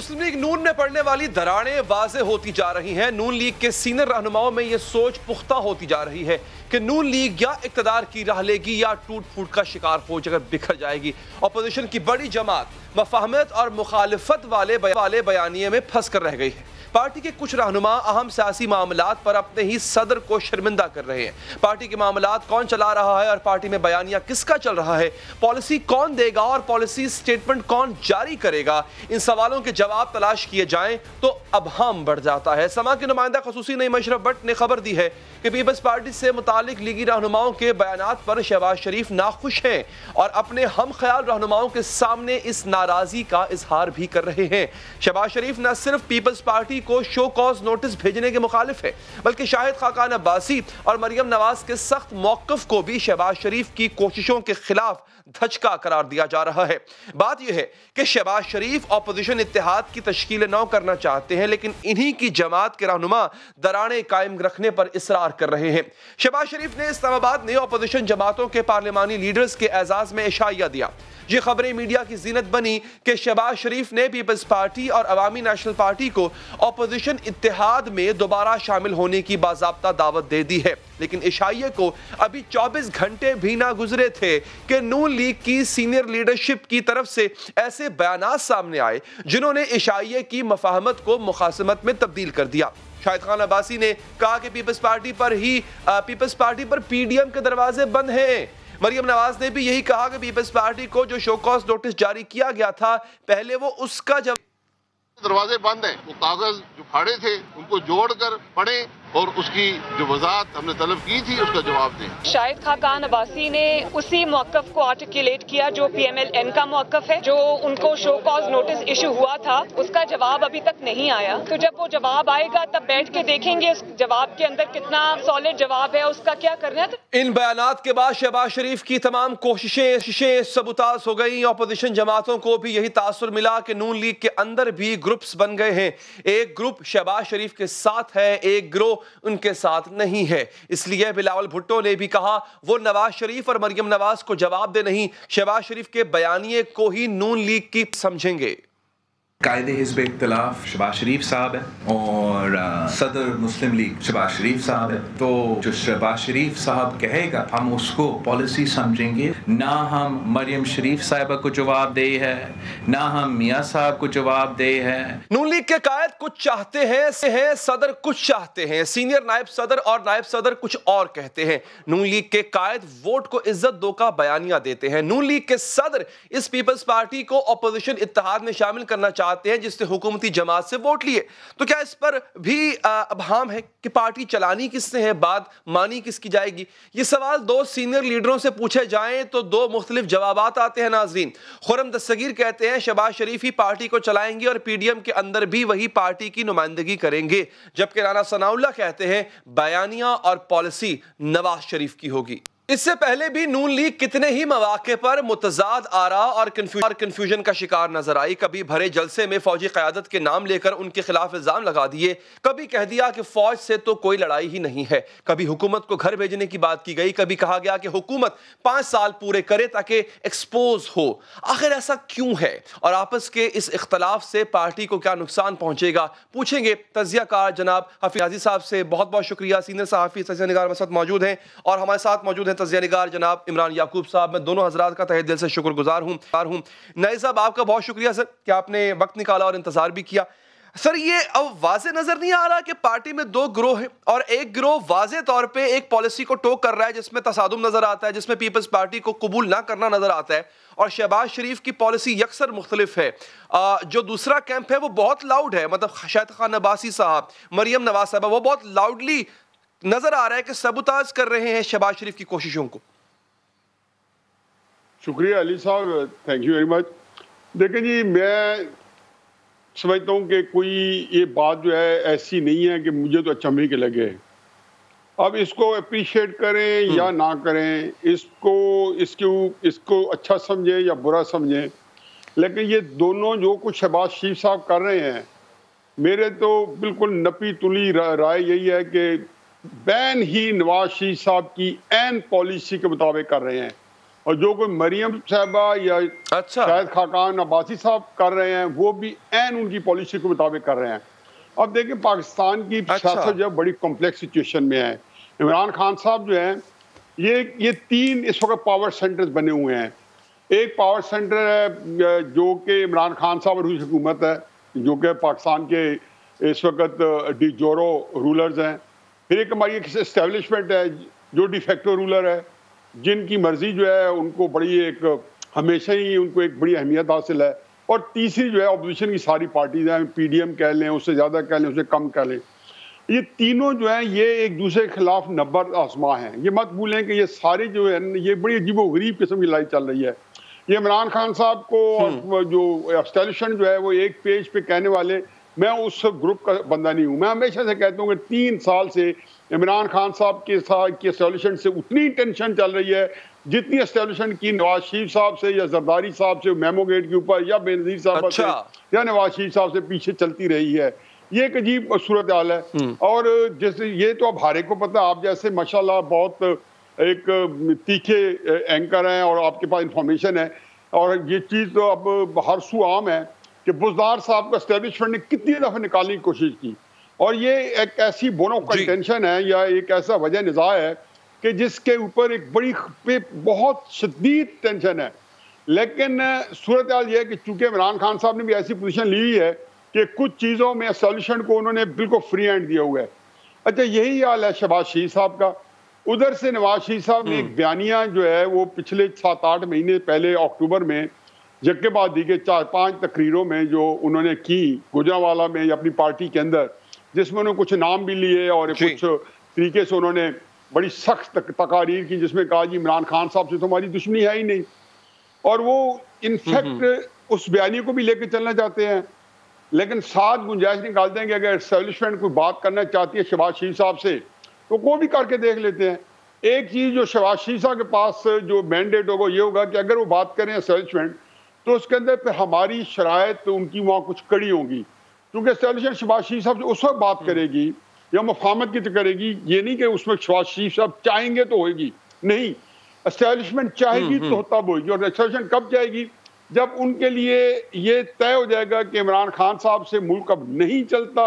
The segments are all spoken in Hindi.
मुस्लिम लीग नून में पड़ने वाली दरारें वाज़ेह होती जा रही हैं। नून लीग के सीनियर रहनुमाओं में यह सोच पुख्ता होती जा रही है कि नून लीग या इक़्तिदार की राह लेगी या टूट फूट का शिकार हो जाकर बिखर जाएगी। अपोजिशन की बड़ी जमात मफाहमत और मुखालिफत वाले बयानिए में फंस कर रह गई है। पार्टी के कुछ रहनुमा अहम सियासी मामलात पर अपने ही सदर को शर्मिंदा कर रहे हैं। पार्टी के मामलात कौन चला रहा है और पार्टी में बयानिया किसका चल रहा है, पॉलिसी कौन देगा और पॉलिसी स्टेटमेंट कौन जारी करेगा, इन सवालों के जवाब तलाश किए जाएं तो अबहम बढ़ जाता है। समा के नुमाइंदा खसूसी नईम अशरफ भट्ट ने खबर दी है कि पीपल्स पार्टी से मुतालिक लीगी रहनुमाओं के बयानात पर शहबाज शरीफ नाखुश हैं और अपने हम ख्याल रहनुमाओं के सामने इस नाराजगी का इजहार भी कर रहे हैं। शहबाज शरीफ न सिर्फ पीपल्स पार्टी को शो कॉज नोटिस भेजने के मुखालिफ है, बल्कि शाहिद खाकान अब्बासी और मरियम नवाज के सख्त मौक़िफ़ को भी शहबाज शरीफ की कोशिशों के खिलाफ धचका करार दिया जा रहा है। बात यह है कि शहबाज शरीफ अपोजिशन इत्तेहाद की तश्कील नौ करना चाहते हैं, लेकिन इन्हीं की जमात के रहनुमा दरारें कायम रखने पर इसरार कर रहे हैं। शहबाज शरीफ ने इस्लामाबाद में अपोजिशन जमातों के पार्लिमानी लीडर्स के एजाज में इशाइया दिया। ये खबरें मीडिया की जीनत बनी कि शहबाज शरीफ ने पीपल्स पार्टी और अवामी नेशनल पार्टी को अपोजिशन इत्तेहाद में दोबारा शामिल होने की बाज़ाब्ता दावत दे दी है, लेकिन इशाइये को अभी 24 घंटे भी ना गुजरे थे कि नून लीग की सीनियर लीडरशिप की तरफ से ऐसे बयानात सामने आए जिन्होंने इशाइये की मफाहमत को मुखासमत में तब्दील कर दिया। शाहिद खान अब्बासी ने कहा कि पीपल्स पार्टी पर पीडीएम के दरवाजे बंद हैं। मरियम नवाज ने भी यही कहा कि पीपल्स पार्टी को जो शो कॉज नोटिस जारी किया गया था, पहले वो उसका दरवाजे बंद हैं। वो कागज जो फाड़े थे उनको जोड़कर पढ़े और उसकी जो वजाहत हमने तलब की थी उसका जवाब दें। शाहिद खाकान अब्बासी ने उसी मौक़िफ़ को आर्टिकुलेट किया जो PMLN का मौक़िफ़ है, जो उनको शो कॉज नोटिस इशू हुआ था, उसका जवाब अभी तक नहीं आया। तो जब वो जवाब आएगा तब बैठ के देखेंगे उस जवाब के अंदर कितना सॉलिड जवाब है, उसका क्या करना है। इन बयानात के बाद शहबाज शरीफ की तमाम कोशिशें सबुताज हो गई। अपोजिशन जमातों को भी यही तासुर मिला कि नून लीग के अंदर भी ग्रुप्स बन गए हैं। एक ग्रुप शहबाज शरीफ के साथ है, एक ग्रोह उनके साथ नहीं है। इसलिए बिलावल भुट्टो ने भी कहा वो नवाज शरीफ और मरियम नवाज को जवाब दे नहीं, शहबाज शरीफ के बयानिए को ही नून लीग की समझेंगे। कायदे हिज़्ब इख्तिलाफ शहबाज शरीफ साहब है और सदर मुस्लिम लीग शहबाज शरीफ साहब है। तो जो शहबाज शरीफ साहब कहेगा हम उसको पॉलिसी समझेंगे, ना हम मरियम शरीफ साहिबा को जवाब दे है, ना हम मियाँ साहब को जवाब दे है। नून लीग के कायद कुछ चाहते हैं, सदर कुछ चाहते हैं, सीनियर नायब सदर और नायब सदर कुछ और कहते हैं। नून लीग के कायद वोट को इज्जत दो का बयानिया देते हैं। नून लीग के सदर इस पीपल्स पार्टी को अपोजिशन इत्तेहाद में शामिल करना चाहते हैं जिसने हुकूमती जमात से वोट लिए। तो क्या इस पर भी अबहम है कि पार्टी चलानी किसने है, बात मानी किसकी जाएगी? ये सवाल दो सीनियर लीडरों से पूछे जाएं तो दो मुख्तलिफ जवाबात आते हैं। नाजरीन, खुर्रम दस्तगीर कहते हैं शहबाज शरीफ ही पार्टी को चलाएंगे और पीडीएम के अंदर भी वही पार्टी की नुमाइंदगी करेंगे, जबकि राना सनाउल्लाह कहते हैं बयानिया और पॉलिसी नवाज शरीफ की होगी। इससे पहले भी नून लीग कितने ही मौके पर मुतजाद आरा और कंफ्यूजन का शिकार नजर आई। कभी भरे जलसे में फौजी क़यादत के नाम लेकर उनके खिलाफ इल्जाम लगा दिए, कभी कह दिया कि फौज से तो कोई लड़ाई ही नहीं है, कभी हुकूमत को घर भेजने की बात की गई, कभी कहा गया कि हुकूमत 5 साल पूरे करे ताकि एक्सपोज हो। आखिर ऐसा क्यों है और आपस के इस इख्तलाफ से पार्टी को क्या नुकसान पहुंचेगा, पूछेंगे तजियाकार जनाब हफीज आज़ी साहब से। बहुत बहुत शुक्रिया। सीनियर सहाफ़ी तजिया निगार मसद मौजूद हैं और हमारे साथ मौजूद हैं तजिया निगार जनाब इमरान याकूब साहब। मैं दोनों हजरात का तहे दिल से शुक्रगुजार हूँ। नई साहब, आपका बहुत शुक्रिया सर कि आपने वक्त निकाला और इंतजार भी किया। सर, ये अब वाज़े नजर नहीं आ रहा कि पार्टी में दो ग्रोह हैं और एक ग्रोह वाज़े तौर पे एक पॉलिसी को टोक कर रहा है जिसमें तसादुम नजर आता है, जिसमें पीपल्स पार्टी को कबूल ना करना नजर आता है, और शहबाज शरीफ की पॉलिसी यकसर मुख्तलिफ है। जो दूसरा कैंप है वो बहुत लाउड है, मतलब शाहिद खान अब्बासी साहब, मरियम नवाज साहब, वो बहुत लाउडली नजर आ रहा है कि सबुताज कर रहे हैं शहबाज शरीफ की कोशिशों को। शुक्रिया अली साहब, थैंक यू वेरी मच। देखें जी, मैं समझता हूँ कि कोई ये बात जो है ऐसी नहीं है कि मुझे तो अचंभे के लगे। अब इसको अप्रिशिएट करें या ना करें, इसको अच्छा समझें या बुरा समझें, लेकिन ये दोनों जो कुछ शहबाज शरीफ साहब कर रहे हैं, मेरे तो बिल्कुल नपी तुली राय यही है कि बैन ही नवाज शरीफ साहब की एन पॉलिसी के मुताबिक कर रहे हैं। और जो कोई मरियम साहबा या शायद खाकान अब्बासी साहब कर रहे हैं वो भी एन उनकी पॉलिसी के मुताबिक कर रहे हैं। अब देखें पाकिस्तान की सियासत जो है बड़ी कॉम्प्लेक्स सिचुएशन में है। इमरान खान साहब जो हैं ये 3 इस वक्त पावर सेंटर्स बने हुए हैं। एक पावर सेंटर है जो कि इमरान खान साहब और हुकूमत है, जो कि पाकिस्तान के इस वक्त डी जोरो रूलर्स हैं। फिर एक हमारी इस्टेब्लिशमेंट है जो डिफेक्टो रूलर है, जिनकी मर्जी जो है उनको बड़ी एक हमेशा ही उनको एक बड़ी अहमियत हासिल है। और तीसरी जो है अपोजिशन की सारी पार्टीज हैं, PDM कह लें, उससे ज़्यादा कह लें, उससे कम कह लें, ये तीनों जो हैं ये एक दूसरे के खिलाफ नब्बर आजमा हैं। ये मत भूलें कि ये सारे जो है ये बड़ी अजीबोगरीब किस्म की लड़ाई चल रही है। ये इमरान खान साहब को और जो एस्टेब्लिशमेंट जो है वो एक पेज पे कहने वाले, मैं उस ग्रुप का बंदा नहीं हूँ। मैं हमेशा से कहता हूँ कि 3 साल से इमरान खान साहब के साथ की एस्टेब्लिशमेंट से उतनी टेंशन चल रही है जितनी एस्टेब्लिशमेंट की नवाज शरीफ साहब से या जरदारी साहब से मेमो गेट के ऊपर या बेनजीर साहब से या नवाज शरीफ साहब से पीछे चलती रही है। ये एक अजीब सूरत हाल है। और जैसे ये तो अब हारे को पता, आप जैसे माशाल्लाह बहुत एक तीखे एंकर हैं और आपके पास इंफॉर्मेशन है, और ये चीज़ तो अब हर सू आम है कि बुज़दार साहब का एस्टेब्लिशमेंट ने कितनी दफ़ा निकालने की कोशिश की। और ये एक ऐसी बोनो कंटेंशन है या एक ऐसा वजह निज़ा है कि जिसके ऊपर एक बड़ी बहुत शदीद टेंशन है। लेकिन सूरत हाल ये है कि चूँकि इमरान खान साहब ने भी ऐसी पोजीशन ली हुई है कि कुछ चीज़ों में एस्टेब्लिशमेंट को उन्होंने बिल्कुल फ्री हैंड दिया हुआ है। अच्छा, यही हाल है शहबाज शरीफ साहब का। उधर से नवाज शरीफ साहब ने एक बयानिया जो है वो पिछले 7-8 महीने पहले अक्टूबर में जक्केबादी के 4-5 तकरीरों में जो उन्होंने की गुजरांवाला में अपनी पार्टी के अंदर, जिसमें उन्होंने कुछ नाम भी लिए और कुछ तरीके से उन्होंने बड़ी सख्त तकारीर की, जिसमें कहा जी इमरान खान साहब से तो हमारी दुश्मनी है ही नहीं। और वो इनफैक्ट उस बयानी को भी लेकर चलना चाहते हैं, लेकिन साथ गुंजाइश निकालते हैं कि अगर एस्टेब्लिशमेंट कोई बात करना चाहती है शहबाज शरीफ साहब से तो वो भी करके देख लेते हैं। एक चीज़ जो शहबाज शरीफ साहब के पास जो मैंडेट होगा ये होगा कि अगर वो बात करें एस्टेब्लिशमेंट तो उसके अंदर फिर हमारी शराइत उनकी वहाँ कुछ कड़ी होंगी, क्योंकि एस्टेब्लिशमेंट शहबाज शरीफ साहब उस वक्त बात करेगी या मुफाहमत की तो करेगी, ये नहीं कि उसमें शहबाज शरीफ साहब चाहेंगे तो होगी, नहीं, एस्टेब्लिशमेंट चाहेगी तो तब होगी। और एस्टेब्लिशमेंट कब जाएगी? जब उनके लिए ये तय हो जाएगा कि इमरान खान साहब से मुल्क अब नहीं चलता,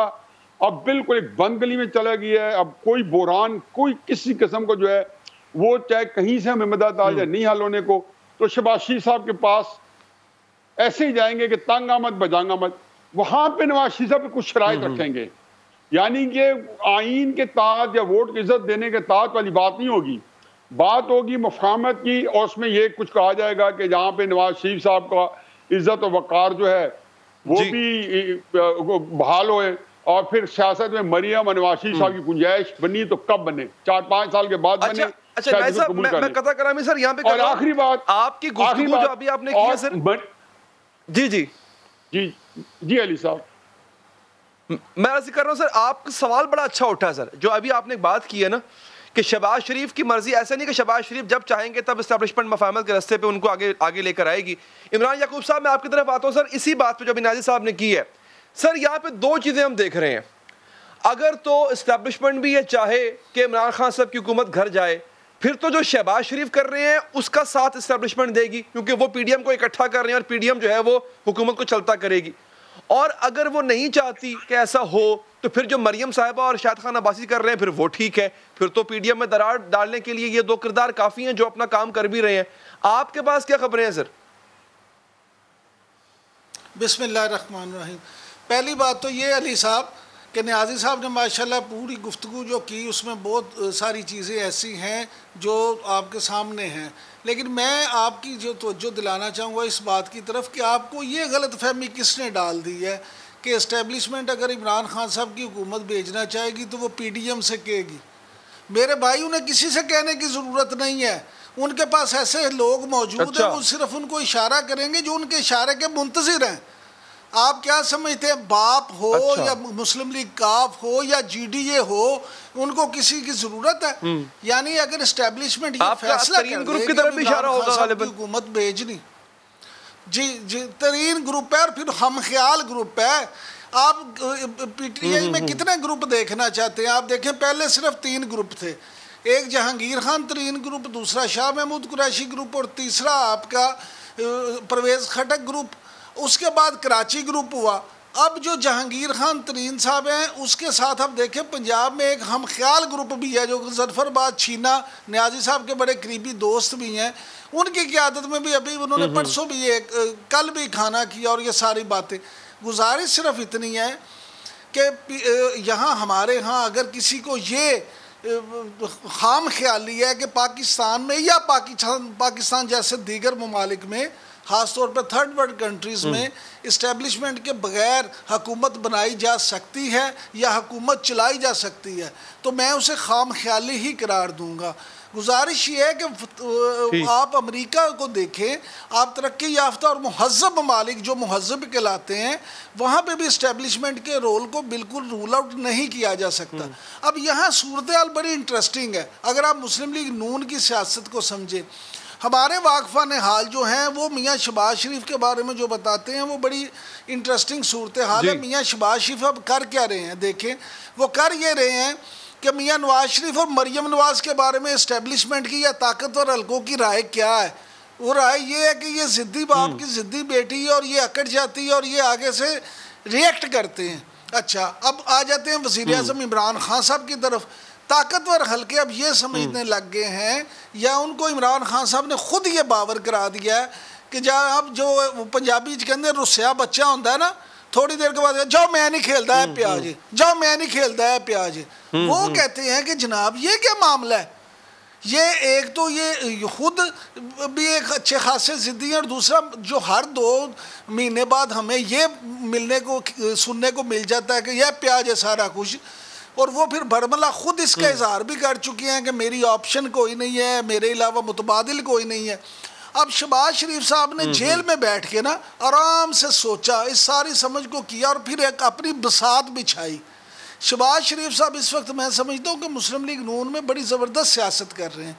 अब बिल्कुल एक बंद गली में चला गया है, अब कोई बोरान कोई किसी किस्म को जो है वो चाहे कहीं से हमें मदद आ जाए नहीं हल होने को, तो शहबाज शरीफ साहब के पास ऐसे ही जाएंगे कि तंग आमद बजांग आमद। वहां पे नवाज शरीफ साहब कुछ शराइत रखेंगे, यानी कि आइन के तहत या वोट की इज्जत देने के तहत वाली बात नहीं होगी, बात होगी मुफाहमत की। और उसमें ये कुछ कहा जाएगा कि जहाँ पे नवाज शरीफ साहब का इज्जत और वकार जो है वो भी बहाल होए, और फिर सियासत में मरियम और नवाज शरीफ साहब की गुंजाइश बनी तो कब बने? 4-5 साल के बाद बने। अच्छा, मैं कथा करामी सर यहाँ पे, और आखिरी बात आपकी गुफ्तगू जो अभी आपने की है सर। जी जी जी जी अली साहब, मैं अर्ज कर रहा हूँ सर, आपका सवाल बड़ा अच्छा उठा सर, जो अभी आपने बात की है ना कि शहबाज शरीफ की मर्जी, ऐसा नहीं कि शहबाज शरीफ जब चाहेंगे तब एस्टेब्लिशमेंट मफाहमत के रास्ते पे उनको आगे लेकर आएगी। इमरान याकूब साहब, मैं आपकी तरफ आता हूँ सर इसी बात पे जो अभी नाजिर साहब ने की है। सर यहाँ पे 2 चीज़ें हम देख रहे हैं, अगर तो एस्टेब्लिशमेंट भी ये चाहे कि इमरान खान साहब की हुकूमत घर जाए, फिर तो जो शहबाज शरीफ कर रहे हैं उसका साथ एस्टेब्लिशमेंट देगी, क्योंकि वो PDM को इकट्ठा कर रहे हैं और PDM जो है वो हुकूमत को चलता करेगी। और अगर वो नहीं चाहती कि ऐसा हो तो फिर जो मरियम साहिबा और शाहिद खान अब्बासी कर रहे हैं फिर वो ठीक है, फिर तो PDM में दरार डालने के लिए ये 2 किरदार काफ़ी हैं जो अपना काम कर भी रहे हैं। आपके पास क्या खबरें हैं सर? बिस्मिल्लाहिर्रहमानिर्रहीम। पहली बात तो ये अली साहब कि न्याज़ी साहब ने माशाल्लाह पूरी गुफ्तगू जो की उसमें बहुत सारी चीज़ें ऐसी हैं जो आपके सामने हैं, लेकिन मैं आपकी जो तवज्जो दिलाना चाहूँगा इस बात की तरफ कि आपको ये गलत फहमी किसने डाल दी है कि इस्टेब्लिशमेंट अगर इमरान खान साहब की हुकूमत भेजना चाहेगी तो वो PDM से कहेगी। मेरे भाई, उन्हें किसी से कहने की ज़रूरत नहीं है, उनके पास ऐसे लोग मौजूद हैं, वो सिर्फ उनको इशारा करेंगे जो उनके इशारे के मुंतज़िर हैं। आप क्या समझते हैं, बाप हो या मुस्लिम लीग काफ हो या GDA हो, उनको किसी की जरूरत है? यानी अगर एस्टेब्लिशमेंट ये फैसला ग्रुप की तरफ भी इशारा होगा हुकूमत भेजनी, जी तरीन ग्रुप है और फिर हम ख्याल ग्रुप है। आप PTI में कितने ग्रुप देखना चाहते हैं? आप देखें, पहले सिर्फ 3 ग्रुप थे, एक जहांगीर खान तरीन ग्रुप, दूसरा शाह महमूद कुरैशी ग्रुप और तीसरा आपका परवेज़ खटक ग्रुप, उसके बाद कराची ग्रुप हुआ। अब जो जहांगीर खान तरीन साहब हैं उसके साथ आप देखें पंजाब में एक हम ख्याल ग्रुप भी है जो जफरबाद छीना न्याजी साहब के बड़े करीबी दोस्त भी हैं, उनकी क़यादत में भी अभी उन्होंने परसों भी एक कल भी खाना किया और ये सारी बातें। गुजारिश सिर्फ इतनी है कि यहाँ हमारे यहाँ अगर किसी को ये खाम ख्याली है कि पाकिस्तान में या पाकिस्तान जैसे दीगर ममालिक में ख़ासतौर पर थर्ड वर्ल्ड कंट्रीज़ में इस्टेब्लिशमेंट के बग़ैर हुकूमत बनाई जा सकती है या हुकूमत चलाई जा सकती है, तो मैं उसे खाम ख्याली ही करार दूँगा। गुजारिश ये है कि आप अमेरिका को देखें, आप तरक्की याफ्ता और मुहज़्ज़ब ममालिक जो मुहज़्ज़ब कहलाते हैं वहाँ पे भी इस्टेब्लिशमेंट के रोल को बिल्कुल रूल आउट नहीं किया जा सकता। अब यहाँ सूरत हाल बड़ी इंटरेस्टिंग है। अगर आप मुस्लिम लीग नून की सियासत को समझें, हमारे वाकफ़ा ने हाल जो हैं वो मियाँ शहबाज शरीफ के बारे में जो बताते हैं वो बड़ी इंटरेस्टिंग सूरत हाल है। मियाँ शहबाज शरीफ अब कर क्या रहे हैं, देखें वो कर ये रहे हैं कि मियाँ नवाज शरीफ और मरियम नवाज के बारे में इस्टेब्लिशमेंट की या ताकतवर हलकों की राय क्या है। वो राय ये है कि ये ज़िद्दी बाप की ज़िद्दी बेटी है और ये अकड़ जाती है और ये आगे से रिएक्ट करते हैं। अच्छा, अब आ जाते हैं वज़ीर आज़म इमरान खान साहब की तरफ। ताकतवर हल्के अब ये समझने लग गए हैं या उनको इमरान खान साहब ने खुद ये बावर करा दिया है कि जहाँ अब जो पंजाबी के अंदर रुस्या बच्चा होता है ना, थोड़ी देर के बाद जाओ मैं नहीं खेलता है प्याज, जाओ मैं नहीं खेलता है प्याज। वो कहते हैं कि जनाब ये क्या मामला है, ये एक तो ये खुद भी एक अच्छे खासे ज़िद्दी हैं और दूसरा जो हर 2 महीने बाद हमें ये मिलने को सुनने को मिल जाता है कि यह प्याज है सारा कुछ, और वो फिर बरमला खुद इसका इजहार भी कर चुके हैं कि मेरी ऑप्शन कोई नहीं है, मेरे अलावा मुतबादिल कोई नहीं है। अब शहबाज शरीफ साहब ने जेल में बैठ के ना आराम से सोचा, इस सारी समझ को किया और फिर एक अपनी बसात बिछाई। शहबाज शरीफ साहब इस वक्त मैं समझता हूँ कि मुस्लिम लीग नून में बड़ी ज़बरदस्त सियासत कर रहे हैं।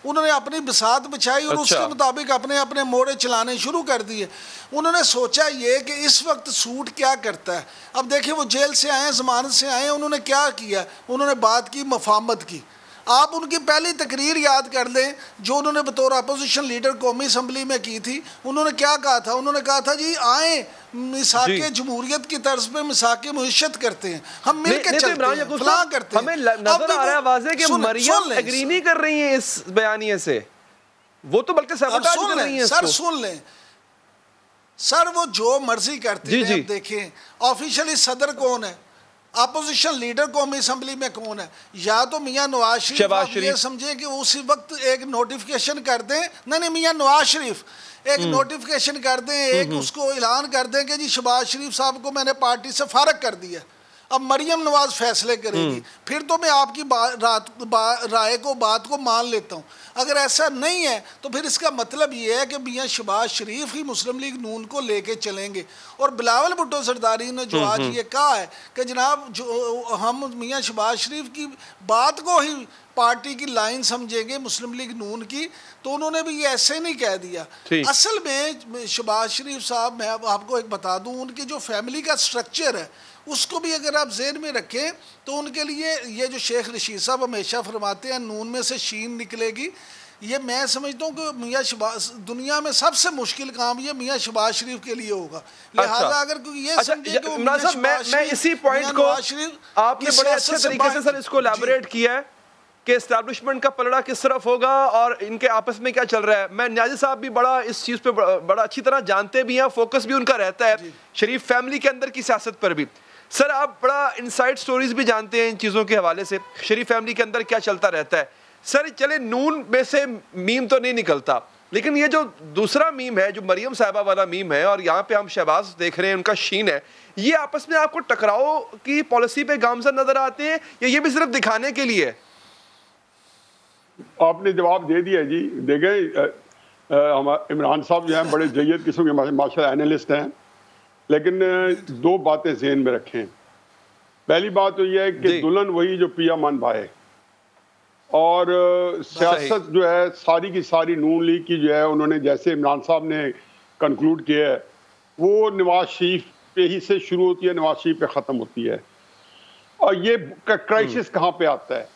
उन्होंने अपनी बसात बिछाई और उसके मुताबिक अपने अपने मोड़े चलाने शुरू कर दिए। उन्होंने सोचा ये कि इस वक्त सूट क्या करता है। अब देखिए वो जेल से आए, ज़मानत से आए, उन्होंने क्या किया, उन्होंने बात की मफाहमत की। आप उनकी पहली तकरीर याद कर लें जो उन्होंने बतौर अपोजिशन लीडर कौमी असम्बली में की थी। उन्होंने क्या कहा था, उन्होंने कहा था जी आए मिसाके जमहूरियत की तर्ज पे मिसाके मुइशत करते हैं, हम मिलकर चलते हैं, फलां करते हैं। हमें नजर आ रहा है वाज़े कि मरियम एग्री नहीं कर रही है इस बयानिए से, वो तो बल्कि सबूताज कर रही हैं। सर सुन लें सर, वो जो मर्जी करते हैं। देखें ऑफिशियली सदर कौन है, अपोजिशन लीडर कौमी असम्बली में कौन है, या तो मियाँ नवाज शरीफ ये समझें कि उसी वक्त एक नोटिफिकेशन कर दें, नहीं मियाँ नवाज शरीफ एक नोटिफिकेशन कर दें, एक उसको ऐलान कर दें कि जी शहबाज शरीफ साहब को मैंने पार्टी से फारग कर दिया, अब मरियम नवाज फैसले करेगी, फिर तो मैं आपकी राय को बात को मान लेता हूँ। अगर ऐसा नहीं है तो फिर इसका मतलब ये है कि मियाँ शहबाज शरीफ ही मुस्लिम लीग नून को लेके चलेंगे। और बिलावल भुट्टो सरदारी ने जो आज ये कहा है कि जनाब जो हम मियाँ शहबाज शरीफ की बात को ही पार्टी की लाइन समझेंगे मुस्लिम लीग नून की, तो उन्होंने भी ये ऐसे नहीं कह दिया। असल में शहबाज शरीफ साहब, मैं आपको एक बता दूं, उनकी जो फैमिली का स्ट्रक्चर है उसको भी अगर आप ज़हन में रखें तो उनके लिए ये जो शेख रशीद साहब हमेशा फरमाते हैं नून में से शीन निकलेगी, ये मैं समझता हूँ कि मियाँ शहबाज दुनिया में सबसे मुश्किल काम ये मियाँ शहबाज शरीफ के लिए होगा। लिहाजा अगर ये समझे कि मैं इसी पॉइंट को आपने बड़े अच्छे तरीके से सर इसको एलैबोरेट किया है कि एस्टैब्लिशमेंट का पलड़ा किस तरफ होगा और इनके आपस में क्या चल रहा है। मैं न्याजी साहब भी बड़ा इस चीज़ पे बड़ा अच्छी तरह जानते भी हैं, फोकस भी उनका रहता है शरीफ फैमिली के अंदर की सियासत पर भी। सर आप बड़ा इनसाइड स्टोरीज भी जानते हैं इन चीज़ों के हवाले से, शरीफ फैमिली के अंदर क्या चलता रहता है। सर चले नून में से मीम तो नहीं निकलता, लेकिन ये जो दूसरा मीम है जो मरियम साहिबा वाला मीम है और यहाँ पे हम शहबाज देख रहे हैं उनका शीन है, ये आपस में आपको टकराव की पॉलिसी पे गामजन नजर आते हैं या ये भी सिर्फ दिखाने के लिए? आपने जवाब दे दिया जी। देखें हमारे इमरान साहब जो हैं बड़े जय्यद किस्म के माशाल्लाह एनालिस्ट हैं, लेकिन 2 बातें ज़हन में रखें। पहली बात तो यह है कि दुल्हन वही जो पिया मन भाए, और सियासत जो है सारी की सारी नून लीग की जो है उन्होंने जैसे इमरान साहब ने कंक्लूड किया है वो नवाज शरीफ पे ही से शुरू होती है, नवाज शरीफ पे ख़त्म होती है। और ये क्राइसिस कहाँ पे आता है?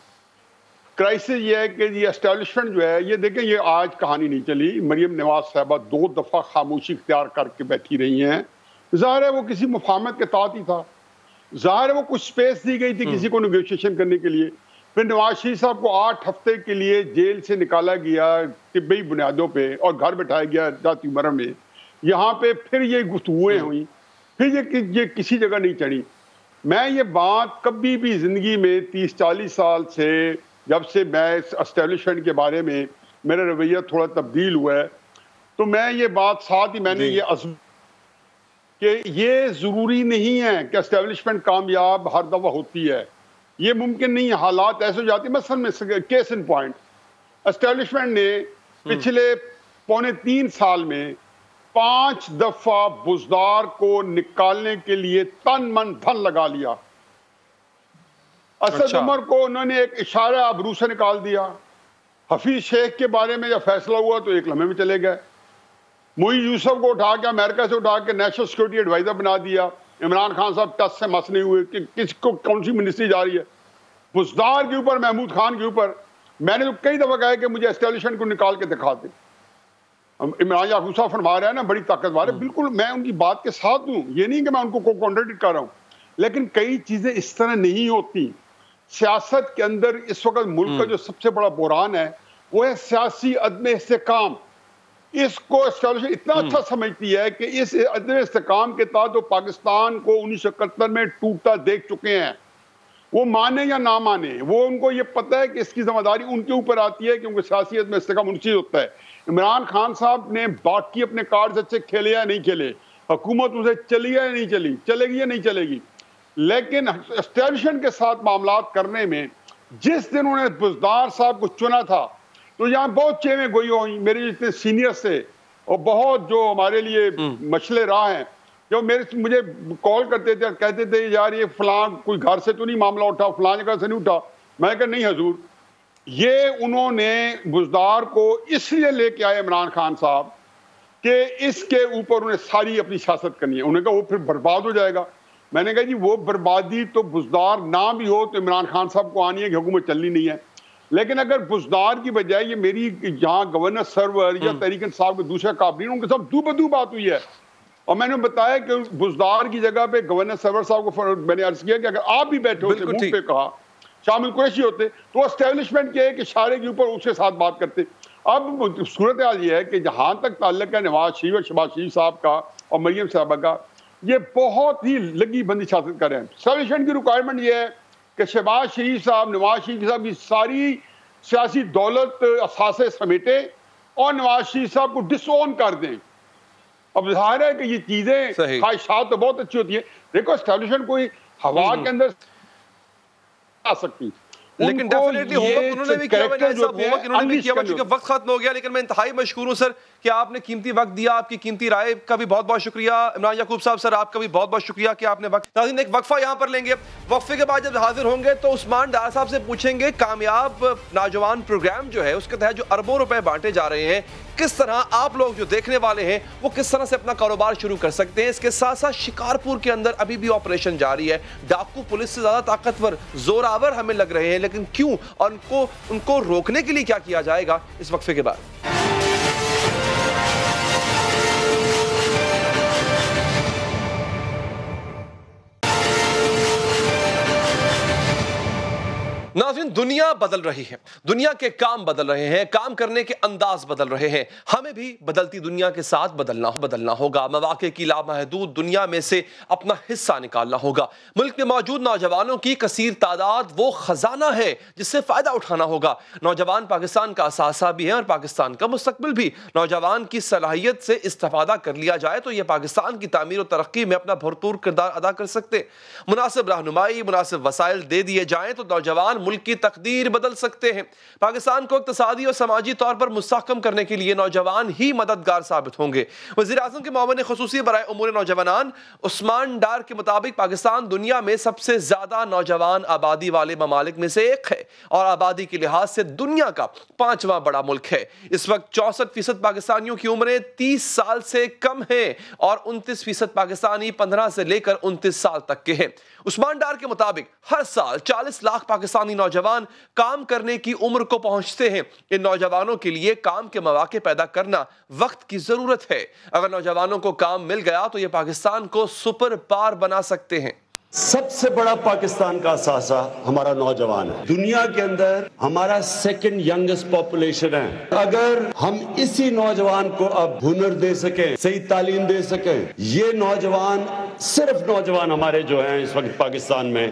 क्राइसिस ये है कि ये एस्टेब्लिशमेंट जो है, ये देखें, ये आज कहानी नहीं चली। मरियम नवाज साहबा 2 दफ़ा खामोशी इख्तियार करके बैठी रही हैं। ज़ाहिर है वो किसी मुफाहमत के तहत ही था, ज़ाहिर है वो कुछ स्पेस दी गई थी किसी को नेगोशिएशन करने के लिए। फिर नवाज शरीफ साहब को 8 हफ्ते के लिए जेल से निकाला गया तिब्बी बुनियादों पे और घर बैठाया गया जाती उम्र में। यहाँ पे फिर ये गुफ्तगूएं हुई, फिर ये किसी जगह नहीं चढ़ी। मैं ये बात कभी भी ज़िंदगी में 30-40 साल से, जब से मैं इस एस्टेब्लिशमेंट के बारे में मेरा रवैया थोड़ा तब्दील हुआ है, तो मैं ये बात साथ ही मैंने ये कि ये ज़रूरी नहीं है कि एस्टेब्लिशमेंट कामयाब हर दफ़ा होती है। ये मुमकिन नहीं है, हालात ऐसे हो जाती है। मसलन में केस इन पॉइंट, एस्टेब्लिशमेंट ने पिछले 3.25 साल में 5 दफ़ा बुज़दार को निकालने के लिए तन मन धन लगा लिया। असद उमर को उन्होंने एक इशारा आबरू से निकाल दिया। हफीज शेख के बारे में जब फैसला हुआ तो 1 लम्हे में चले गए। मोई यूसुफ को उठा के अमेरिका से उठा के नेशनल सिक्योरिटी एडवाइजर बना दिया। इमरान खान साहब टच से मस नहीं हुए कि किसको कौन सी मिनिस्ट्री जा रही है। बुज़दार के ऊपर, महमूद खान के ऊपर मैंने तो कई दफ़ा कहा कि मुझे एस्टेब्लिशमेंट को निकाल के दिखा दे। इमरान याकूब साहब फरमा रहे हैं ना, बड़ी ताकतवर है, बिल्कुल मैं उनकी बात के साथ हूँ, ये नहीं कि मैं उनको कॉन्ट्रडिक्ट कर रहा हूँ, लेकिन कई चीज़ें इस तरह नहीं होती। सियासत के अंदर इस वक्त मुल्क का जो सबसे बड़ा बुरान है वो है सियासी अदम इस्तेकाम। इसको एस्टेब्लिशमेंट इतना अच्छा समझती है कि इस अदम इस्तेकाम के तहत वो पाकिस्तान को 1971 में टूटता देख चुके हैं। वो माने या ना माने, वो उनको ये पता है कि इसकी जिम्मेदारी उनके ऊपर आती है, क्योंकि सियासी अदम इस्तेकाम उनसे होता है। इमरान खान साहब ने बाकी अपने कार्ड अच्छे खेले या नहीं खेले, हुकूमत उसे चली या नहीं चली, चलेगी या नहीं चलेगी, लेकिन एस्टेब्लिशमेंट के साथ मामलात करने में जिस दिन उन्होंने बुज़दार साहब को चुना था तो यहाँ बहुत चेवें गोई हुई मेरे जितने सीनियर से, और बहुत जो हमारे लिए मसले राह हैं, जो मुझे कॉल करते थे, कहते थे यार ये फलां कोई घर से तो नहीं मामला उठा, फलां जगह से नहीं उठा। मैं कहा नहीं हजूर, ये उन्होंने बुज़दार को इसलिए लेके आए इमरान खान साहब कि इसके ऊपर उन्हें सारी अपनी सियासत करनी है। उन्होंने कहा वो फिर बर्बाद हो जाएगा। मैंने कहा जी वो बर्बादी तो बुज़दार ना भी हो तो इमरान खान साहब को आनी है कि हुकूमत चलनी नहीं है, लेकिन अगर बुज़दार की बजाय ये मेरी जहाँ गवर्नर सरवर या तहरीक इंसाफ के दूसरे काबरीन, उनके साथ दू बदू बात हुई है, और मैंने बताया कि बुज़दार की जगह पे गवर्नर सरवर साहब को मैंने अर्ज किया कि अगर आप भी बैठे होते, मुंह पे कहा, शामिल कुरैशी होते, तो एस्टेब्लिशमेंट के एक इशारे के ऊपर उसके साथ बात करते। अब सूरत हाल ये है कि जहाँ तक ताल्लुक है नवाज शरीफ और शहबाज शरीफ साहब का और मरियम साहबा का, ये बहुत ही लगी बंदी सियासत कर रहे हैं। एस्टेब्लिशमेंट की रिक्वायरमेंट ये है कि शहबाज शरीफ साहब, नवाज शरीफ साहब की सारी सियासी दौलत असासे समेटे और नवाज शरीफ साहब को डिसओन कर दें। अब जाहिर है कि ये चीजें ख्वाहिशात तो बहुत अच्छी होती है। देखो एस्टेब्लिशमेंट कोई हवा के अंदर आ सकती, लेकिन डेफिनेटली होमवर्क उन्होंने भी किया, उन्होंने भी किया, चूंकि वक्त खत्म हो गया। लेकिन मैं इंतहाई मशकूर हूं सर कि आपने कीमती वक्त दिया, आपकी कीमती राय का भी बहुत बहुत शुक्रिया। इमरान याकूब साहब सर आपका भी बहुत बहुत शुक्रिया कि आपने वक्त। नाज़रीन एक वक्फा यहाँ पर लेंगे, वक्फे के बाद जब हाजिर होंगे तो उस्मान डार साहब से पूछेंगे कामयाब नौजवान प्रोग्राम जो है उसके तहत जो अरबों रुपए बांटे जा रहे हैं, किस तरह आप लोग जो देखने वाले हैं वो किस तरह से अपना कारोबार शुरू कर सकते हैं। इसके साथ साथ शिकारपुर के अंदर अभी भी ऑपरेशन जारी है, डाकू पुलिस से ज्यादा ताकतवर, जोरावर हमें लग रहे हैं, लेकिन क्यों और उनको रोकने के लिए क्या किया जाएगा इस वक्फे के बाद। नाज़रीन दुनिया बदल रही है, दुनिया के काम बदल रहे हैं, काम करने के अंदाज बदल रहे हैं। हमें भी बदलती दुनिया के साथ बदलना होगा। मौके की लामहदूद दुनिया में से अपना हिस्सा निकालना होगा। मुल्क में मौजूद नौजवानों की कसीर तादाद वो खजाना है जिससे फायदा उठाना होगा। नौजवान पाकिस्तान का असासा भी है और पाकिस्तान का मुस्तकबिल भी। नौजवान की सलाहियत से इस्तेफादा कर लिया जाए तो यह पाकिस्तान की तामीर और तरक्की में अपना भरपूर किरदार अदा कर सकते। मुनासिब रहनुमाई, मुनासिब वसाइल दे दिए जाएं तो नौजवान मुल्क की तकदीर बदल सकते हैं। पाकिस्तान को इक्तिसादी और समाजी तौर पर मुस्तहकम करने के लिए नौजवान ही मददगार साबित होंगे। वज़ीर आज़म के मुआविन ख़ुसूसी बराए उमूर नौजवान उस्मान डार के मुताबिक पाकिस्तान दुनिया में सबसे ज्यादा नौजवान आबादी वाले ममालिक में से एक है और आबादी के लिहाज से दुनिया का 5वां बड़ा मुल्क है। इस वक्त 64% पाकिस्तानियों की उम्रें 30 साल से कम है और 29% पाकिस्तानी 15 से लेकर 29 साल तक के हैं। उस्मान डार के मुताबिक हर साल 40 लाख पाकिस्तानी नौजवान काम करने की उम्र को पहुंचते हैं। इन नौजवानों के लिए काम के मौके पैदा करना वक्त की जरूरत है। अगर नौजवानों को काम मिल गया तो ये पाकिस्तान को सुपर पावर बना सकते हैं। सबसे बड़ा पाकिस्तान का असासा हमारा नौजवान है। दुनिया के अंदर हमारा सेकंड यंगेस्ट पॉपुलेशन है। अगर हम इसी नौजवान को अब हुनर दे सकें, सही तालीम दे सकें, ये नौजवान, सिर्फ नौजवान हमारे जो हैं इस वक्त पाकिस्तान में,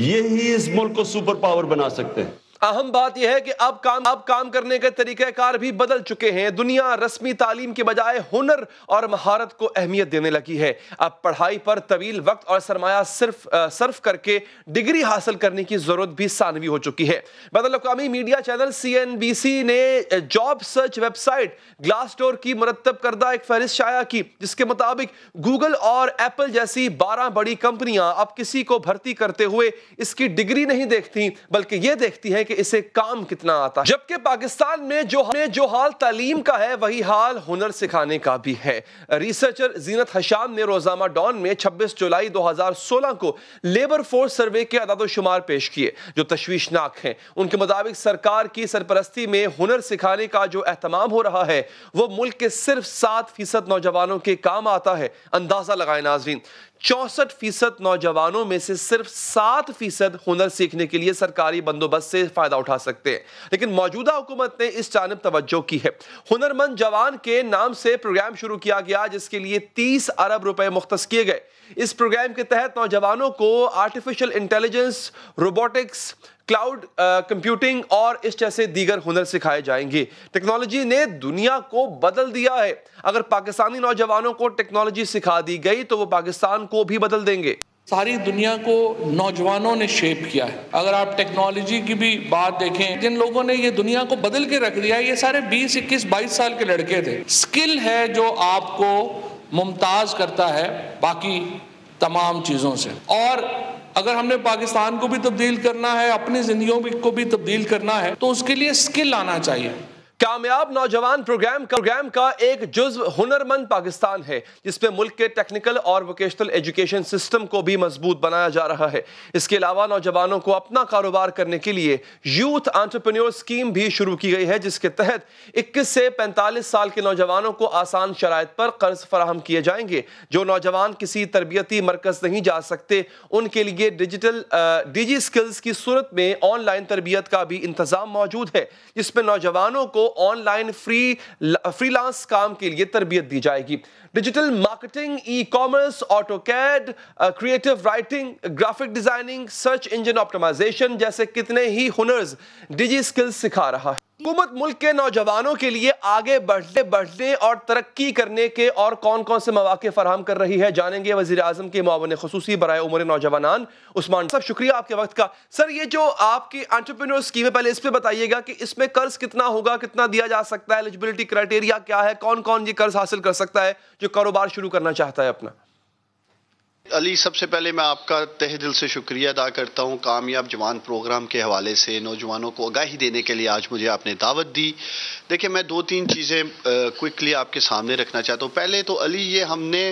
यही इस मुल्क को सुपर पावर बना सकते हैं। अहम बात यह है कि अब काम करने के तरीक़ेकार भी बदल चुके हैं। दुनिया रस्मी तालीम के बजाय हुनर और महारत को अहमियत देने लगी है। अब पढ़ाई पर तवील वक्त और सरमाया सर्फ करके डिग्री हासिल करने की जरूरत भी सानवी हो चुकी है। बैनुल-अक़वामी मीडिया चैनल CNBC ने जॉब सर्च वेबसाइट ग्लासडोर की मुरत्तब करदा एक फहरिस्त शाया की, जिसके मुताबिक गूगल और एप्पल जैसी 12 बड़ी कंपनियां अब किसी को भर्ती करते हुए इसकी डिग्री नहीं देखती, बल्कि यह देखती है कि इसे काम कितना आता है। जबकि पाकिस्तान में जो हाल तालीम का है, वही हाल हुनर सिखाने का भी है। रिसर्चर जीनत हशाम ने रोजाना डॉन में 26 जुलाई 2016 को लेबर फोर्स सर्वे के अदाद-ओ-शुमार पेश किए, जो तशवीशनाक हैं। उनके मुताबिक सरकार की सरपरस्ती में हुनर सिखाने का जो एहतमाम हो रहा है, वो मुल्क के सिर्फ 7% नौजवानों के काम आता है। अंदाजा लगाए नाज़रीन, 64% नौजवानों में से सिर्फ 7% हुनर सीखने के लिए सरकारी बंदोबस्त से फायदा उठा सकते हैं। लेकिन मौजूदा हुकूमत ने इस जानिब तवज्जो की है। हुनरमंद जवान के नाम से प्रोग्राम शुरू किया गया, जिसके लिए 30 अरब रुपए मुख्तस किए गए। इस प्रोग्राम के तहत नौजवानों को artificial intelligence, robotics, cloud computing और इस जैसे दीगर हुनर सिखाए जाएंगे। टेक्नोलॉजी ने दुनिया को बदल दिया है। अगर पाकिस्तानी नौजवानों को टेक्नोलॉजी सिखा दी गई तो वो पाकिस्तान को भी बदल देंगे। सारी दुनिया को नौजवानों ने शेप किया है। अगर आप टेक्नोलॉजी की भी बात देखें, जिन लोगों ने ये दुनिया को बदल के रख दिया, ये सारे 20, 21, 22 साल के लड़के थे। स्किल है जो आपको मुमताज करता है बाकी तमाम चीज़ों से। और अगर हमने पाकिस्तान को भी तब्दील करना है, अपनी जिंदगियों को भी तब्दील करना है, तो उसके लिए स्किल आना चाहिए। कामयाब नौजवान प्रोग्राम का एक जुज़्व हुनरमंद पाकिस्तान है, जिसमें मुल्क के टेक्निकल और वोकेशनल एजुकेशन सिस्टम को भी मजबूत बनाया जा रहा है। इसके अलावा नौजवानों को अपना कारोबार करने के लिए यूथ एंटरप्रेन्योर स्कीम भी शुरू की गई है, जिसके तहत 21 से 45 साल के नौजवानों को आसान शराइत पर कर्ज फराहम किए जाएंगे। जो नौजवान किसी तरबियती मरकज नहीं जा सकते, उनके लिए डिजी स्किल्स की सूरत में ऑनलाइन तरबियत का भी इंतजाम मौजूद है, जिसमें नौजवानों को ऑनलाइन फ्रीलांस काम के लिए तरबियत दी जाएगी। Digital marketing, e commerce, AutoCAD, creative writing, graphic designing, search engine optimisation जैसे कितने ही हुनर्स डिजी स्किल्स सिखा रहा है। हुकूमत मुल्क के नौजवानों के लिए आगे बढ़ने और तरक्की करने के और कौन कौन से मौके फराहम कर रही है, जानेंगे वज़ीर आज़म के मुआवन खुसूसी बराए उमूर नौजवानान उस्मान साहब। शुक्रिया आपके वक्त का। सर, ये जो आपकी एंटरप्रेन्योर स्कीम है, पहले इस पे बताइएगा कि इसमें कर्ज कितना होगा, कितना दिया जा सकता है, एलिजिबिलिटी क्राइटेरिया क्या है, कौन कौन ये कर्ज हासिल कर सकता है जो कारोबार शुरू करना चाहता है अपना। अली, सबसे पहले मैं आपका तहे दिल से शुक्रिया अदा करता हूँ कामयाब जवान प्रोग्राम के हवाले से नौजवानों को आगाही देने के लिए आज मुझे आपने दावत दी। देखिए, मैं 2-3 चीज़ें क्विकली आपके सामने रखना चाहता हूँ। पहले तो अली, ये हमने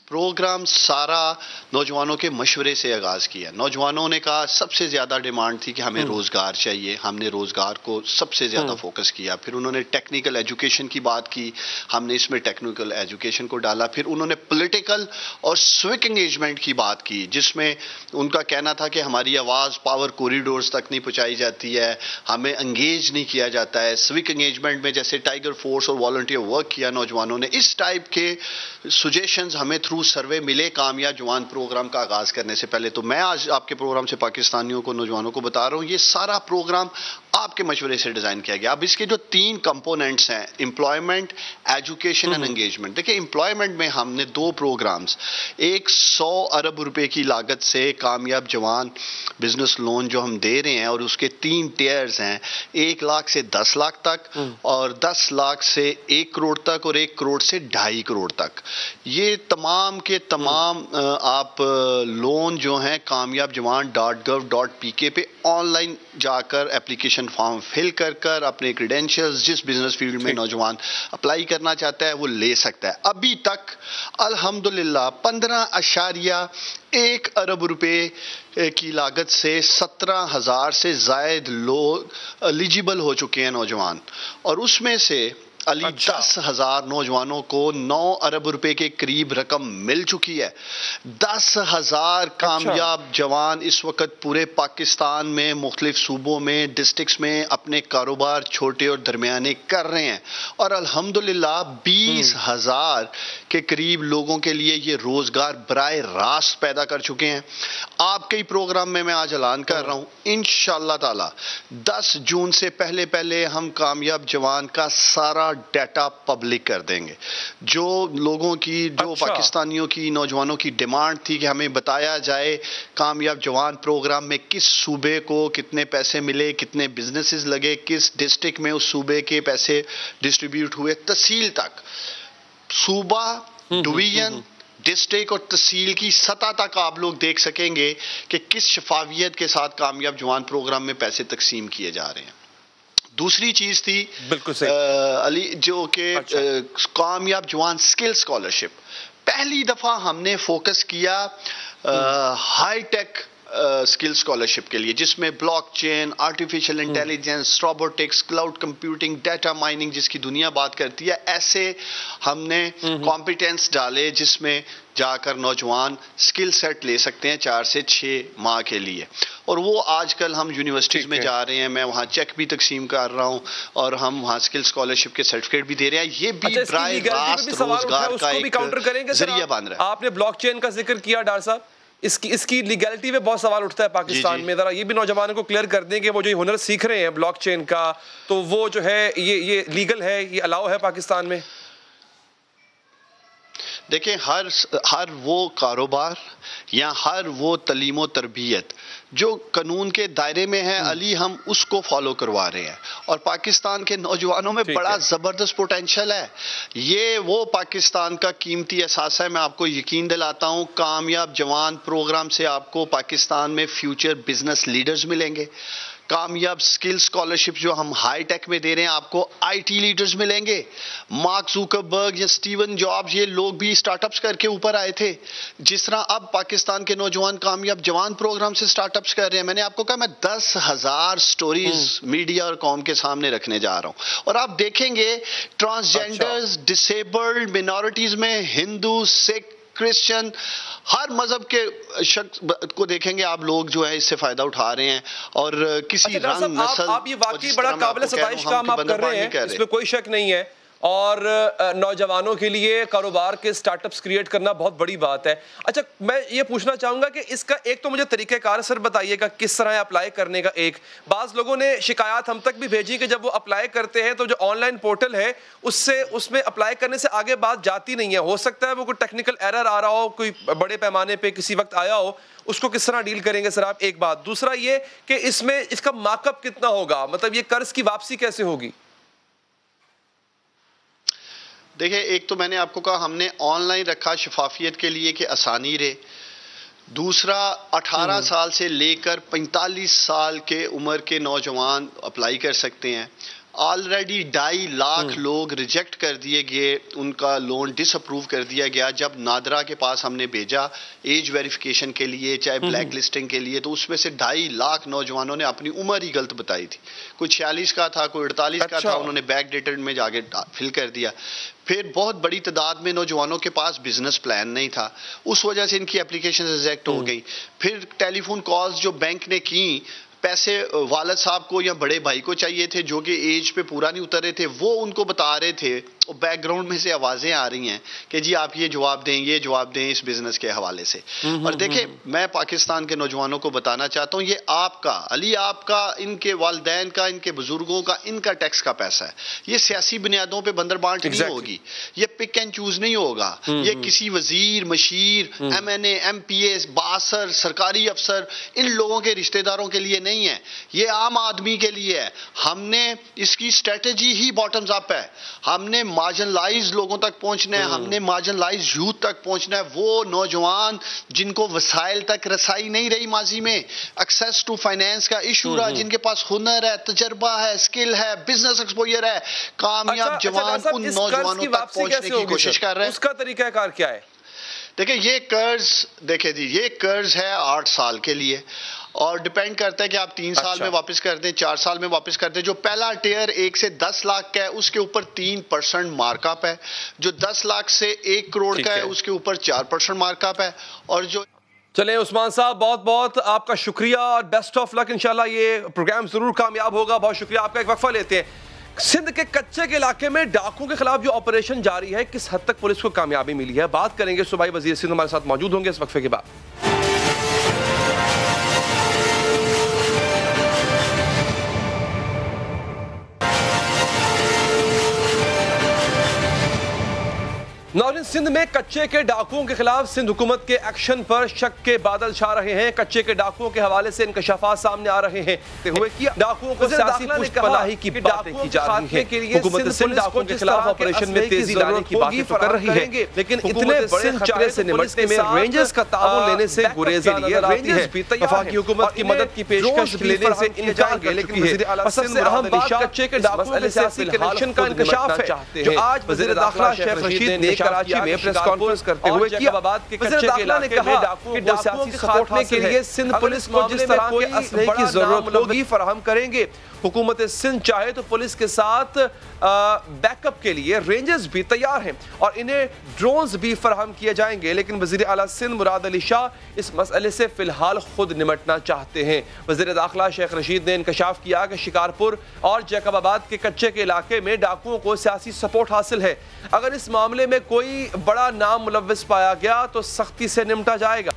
प्रोग्राम सारा नौजवानों के मशवरे से आगाज़ किया। नौजवानों ने कहा, सबसे ज़्यादा डिमांड थी कि हमें रोज़गार चाहिए। हमने रोज़गार को सबसे ज़्यादा फोकस किया। फिर उन्होंने टेक्निकल एजुकेशन की बात की, हमने इसमें टेक्निकल एजुकेशन को डाला। फिर उन्होंने पॉलिटिकल और सिविक एंगेजमेंट की बात की, जिसमें उनका कहना था कि हमारी आवाज़ पावर कॉरिडोर्स तक नहीं पहुँचाई जाती है, हमें एंगेज नहीं किया जाता है। सिविक एंगेजमेंट में जैसे टाइगर फोर्स और वॉलंटियर वर्क किया नौजवानों ने, इस टाइप के सजेशंस हमें थ्रू सर्वे मिले कामयाब जवान प्रोग्राम का आगाज करने से पहले। तो मैं आज आपके प्रोग्राम से पाकिस्तानियों को, नौजवानों को बता रहा हूं, ये सारा प्रोग्राम आपके मशवरे से डिजाइन किया गया। अब इसके जो 3 कंपोनेंट्स हैं, एम्प्लॉयमेंट, एजुकेशन एंड एंगेजमेंट। देखिए, एम्प्लॉयमेंट में हमने 2 प्रोग्राम्स, एक 100 अरब रुपए की लागत से कामयाब जवान बिजनेस लोन जो हम दे रहे हैं, और उसके 3 टियर्स हैं, 1 लाख से 10 लाख तक, और 10 लाख से 1 करोड़ तक, और 1 करोड़ से 2.5 करोड़ तक। ये तमाम के तमाम आप लोन जो हैं कामयाब जवान .gov.pk पे ऑनलाइन जाकर एप्लीकेशन एप्लीकेशन फॉर्म फिल कर अपने क्रेडेंशियल्स, जिस बिजनेस फील्ड में नौजवान अप्लाई करना चाहता है वो ले सकता है। अभी तक अल्हम्दुलिल्लाह 15.1 अरब रुपए की लागत से 17,000 से जायद लोग एलिजिबल हो चुके हैं नौजवान, और उसमें से अली 10,000 नौजवानों को 9 अरब रुपए के करीब रकम मिल चुकी है। 10,000 कामयाब जवान इस वक्त पूरे पाकिस्तान में मुख्तलिफ सूबों में, डिस्ट्रिक्ट्स में अपने कारोबार छोटे और दरमियाने कर रहे हैं, और अल्हम्दुलिल्लाह 20,000 के करीब लोगों के लिए ये रोजगार बराए रास्त पैदा कर चुके हैं। आपके ही प्रोग्राम में मैं आज ऐलान कर रहा हूं, इंशाअल्लाह ताला 10 जून से पहले हम कामयाब जवान का सारा डाटा पब्लिक कर देंगे। जो लोगों की, जो पाकिस्तानियों की, नौजवानों की डिमांड थी कि हमें बताया जाए कामयाब जवान प्रोग्राम में किस सूबे को कितने पैसे मिले, कितने बिजनेसेस लगे, किस डिस्ट्रिक्ट में उस सूबे के पैसे डिस्ट्रीब्यूट हुए, तहसील तक, सूबा, डिवीजन, डिस्ट्रिक्ट और तहसील की सतह तक आप लोग देख सकेंगे कि किस शफाफियत के साथ कामयाब जवान प्रोग्राम में पैसे तकसीम किए जा रहे हैं। दूसरी चीज थी बिल्कुल सही अली, जो कि कामयाब जवान स्किल स्कॉलरशिप। पहली दफा हमने फोकस किया हाई टेक स्किल स्कॉलरशिप के लिए, जिसमें blockchain, artificial intelligence, robotics, cloud computing, data mining जिसकी दुनिया बात करती है, ऐसे हमने कॉम्पिटेंस डाले जिसमें जाकर नौजवान स्किल सेट ले सकते हैं 4 से 6 माह के लिए। और वो आजकल हम यूनिवर्सिटीज में जा रहे हैं, मैं वहाँ चेक भी तकसीम कर रहा हूँ और हम वहाँ स्किल स्कॉलरशिप के सर्टिफिकेट भी दे रहे हैं। ये भी बराए रास्त रोजगार का एक जरिया बन रहा है। आपने ब्लॉकचेन का जिक्र किया डॉक्टर साहब, इसकी लीगैलिटी में बहुत सवाल उठता है पाकिस्तान में। जरा ये भी नौजवानों को क्लियर कर दें कि वो जो हुनर सीख रहे हैं ब्लॉकचेन का, तो वो जो है ये लीगल है, ये अलाउ है पाकिस्तान में? देखें, हर वो कारोबार या हर वो तलीम तरबियत जो कानून के दायरे में है अली, हम उसको फॉलो करवा रहे हैं। और पाकिस्तान के नौजवानों में बड़ा ज़बरदस्त पोटेंशियल है। ये वो पाकिस्तान का कीमती एहसास है। मैं आपको यकीन दिलाता हूँ, कामयाब जवान प्रोग्राम से आपको पाकिस्तान में फ्यूचर बिजनेस लीडर्स मिलेंगे। कामयाब स्किल स्कॉलरशिप जो हम हाई टेक में दे रहे हैं, आपको आईटी लीडर्स मिलेंगे। मार्क जुकरबर्ग या स्टीवन जॉब्स, ये लोग भी स्टार्टअप्स करके ऊपर आए थे। जिस तरह अब पाकिस्तान के नौजवान कामयाब जवान प्रोग्राम से स्टार्टअप्स कर रहे हैं, मैंने आपको कहा मैं 10,000 स्टोरीज मीडिया और कौम के सामने रखने जा रहा हूं। और आप देखेंगे ट्रांसजेंडर्स, डिसेबल्ड मिनॉरिटीज में हिंदू, सिख, क्रिश्चियन, हर मजहब के शख्स को देखेंगे आप, लोग जो है इससे फायदा उठा रहे हैं। और किसी रंग, नस्ल, आप ये वाकई बड़ा काबिल सताइश काम आप कर रहे हैं, इसमें कोई शक नहीं है। और नौजवानों के लिए कारोबार के स्टार्टअप्स क्रिएट करना बहुत बड़ी बात है। अच्छा, मैं ये पूछना चाहूँगा कि इसका एक तो मुझे तरीक़ेकार सर बताइएगा किस तरह अप्लाई करने का। एक बाज़ लोगों ने शिकायत हम तक भी भेजी कि जब वो अप्लाई करते हैं तो जो ऑनलाइन पोर्टल है उसमें अप्लाई करने से आगे बात जाती नहीं है। हो सकता है वो कोई टेक्निकल एरर आ रहा हो, कोई बड़े पैमाने पर किसी वक्त आया हो, उसको किस तरह डील करेंगे सर आप? एक बात। दूसरा ये कि इसमें इसका मार्कअप कितना होगा, मतलब ये कर्ज की वापसी कैसे होगी? देखिए, एक तो मैंने आपको कहा हमने ऑनलाइन रखा शफाफियत के लिए कि आसानी रहे। दूसरा, 18 साल से लेकर 45 साल के उम्र के नौजवान अप्लाई कर सकते हैं। ऑलरेडी 2.5 लाख लोग रिजेक्ट कर दिए गए, उनका लोन डिसअप्रूव कर दिया गया जब नादरा के पास हमने भेजा एज वेरिफिकेशन के लिए, चाहे ब्लैक लिस्टिंग के लिए। तो उसमें से 2.5 लाख नौजवानों ने अपनी उम्र ही गलत बताई थी। कोई 46 का था, कोई 48 का था, उन्होंने बैक डेटेड में जाके फिल कर दिया। फिर बहुत बड़ी तादाद में नौजवानों के पास बिजनेस प्लान नहीं था, उस वजह से इनकी एप्लीकेशन रिजेक्ट हो गई। फिर टेलीफोन कॉल्स जो बैंक ने की, पैसे वालिद साहब को या बड़े भाई को चाहिए थे जो कि एज पे पूरा नहीं उतर रहे थे, वो उनको बता रहे थे। और बैकग्राउंड में से आवाज़ें आ रही हैं कि जी आप ये जवाब दें, ये जवाब दें इस बिजनेस के हवाले से। और देखिए, मैं पाकिस्तान के नौजवानों को बताना चाहता हूँ, ये आपका अली, आपका, इनके वालिदैन का, इनके बुजुर्गों का, इनका टैक्स का पैसा है। ये सियासी बुनियादों पर बंदर बांट नहीं होगी, ये पिक एंड चूज नहीं होगा। ये किसी वजीर, मशीर, MNA, MPA, बासर, सरकारी अफसर, इन लोगों के रिश्तेदारों के लिए नहीं है, ये आम आदमी के लिए है। हमने इसकी स्ट्रेटेजी ही बॉटम्स अप है। हमने मार्जिनलाइज लोगों तक पहुंचना है, हमने मार्जिनलाइज यूथ तक पहुंचना है, वो नौजवान जिनको वसाइल तक रसाई नहीं रही माजी में, एक्सेस टू फाइनेंस का इशू रहा, जिनके पास हुनर है, तजर्बा है, स्किल है, बिजनेस एक्सपोजर है, कामयाब जवान उन नौजवानों तक पहुंचने की कोशिश कर रहे हैं। उसका तरीकाकार क्या है? देखिए ये कर्ज है 8 साल के लिए और डिपेंड करता है कि आप 3 साल में वापस कर दें, 4 साल में वापस कर दें। जो पहला टियर 1 से 10 लाख का है उसके ऊपर 3% मार्कअप है, जो 10 लाख से 1 करोड़ का है उसके ऊपर 4% मार्कअप है। और जो चलें उस्मान साहब, बहुत बहुत आपका शुक्रिया और बेस्ट ऑफ लक। इंशाल्लाह ये प्रोग्राम जरूर कामयाब होगा। बहुत शुक्रिया आपका। एक वक्फा लेते हैं। सिंध के कच्चे के इलाके में डाकुओं के खिलाफ जो ऑपरेशन जारी है, किस हद तक पुलिस को कामयाबी मिली है, बात करेंगे। सूबाई वजीर सिंध हमारे साथ मौजूद होंगे इस वक्फे के बाद। नाज़रीन, सिंध में कच्चे के डाकुओं के खिलाफ सिंध हुकूमत के एक्शन पर शक के बादल छा रहे हैं। कच्चे के डाकुओं के हवाले से इंकशाफात सामने आ रहे हैं। हुए कि डाकुओं को सियासी पुष्पनाही की बातें की जा रही हैं। हुकूमत सिंध डाकुओं के खिलाफ ऑपरेशन में तेजी लाने की बातें तो कर रही है, लेकिन इतने बड़े खतरे से निपटने में रेंजर्स का ताउन लेने से गुरेजा नजर आती है। वफाकी हुकूमत की मदद की पेशकश लेने से इनकार कर लेकिन वज़ीर आला सबसे अहम बात कच्चे के डाकुओं के सियासी कनेक्शन का इंकशाफ है, जो आज वज़ीर दाखिला शेख रशीद ने कराची में प्रेस कॉन्फ्रेंस करते हुए किया। के कच्चे के इलाके में डाकुओं को सियासी सपोर्ट हासिल के लिए सिंध पुलिस को जिस तरह के असलहे की जरूरत होगी फराहम करेंगे। हुकूमत सिंध चाहे तो पुलिस के साथ बैकअप के लिए रेंजर्स भी तैयार हैं और इन्हें ड्रोन्स भी फराहम किए जाएंगे, लेकिन वज़ीर आला सिंध मुराद अली शाह इस मसले से फिलहाल खुद निमटना चाहते हैं। वज़ीर दाखिला शेख रशीद ने इंकशाफ किया कि शिकारपुर और जैकबाबाद के कच्चे के इलाके में डाकुओं को सियासी सपोर्ट हासिल है। अगर इस मामले में कोई बड़ा नाम मुलव्विस पाया गया तो सख्ती से निपटा जाएगा।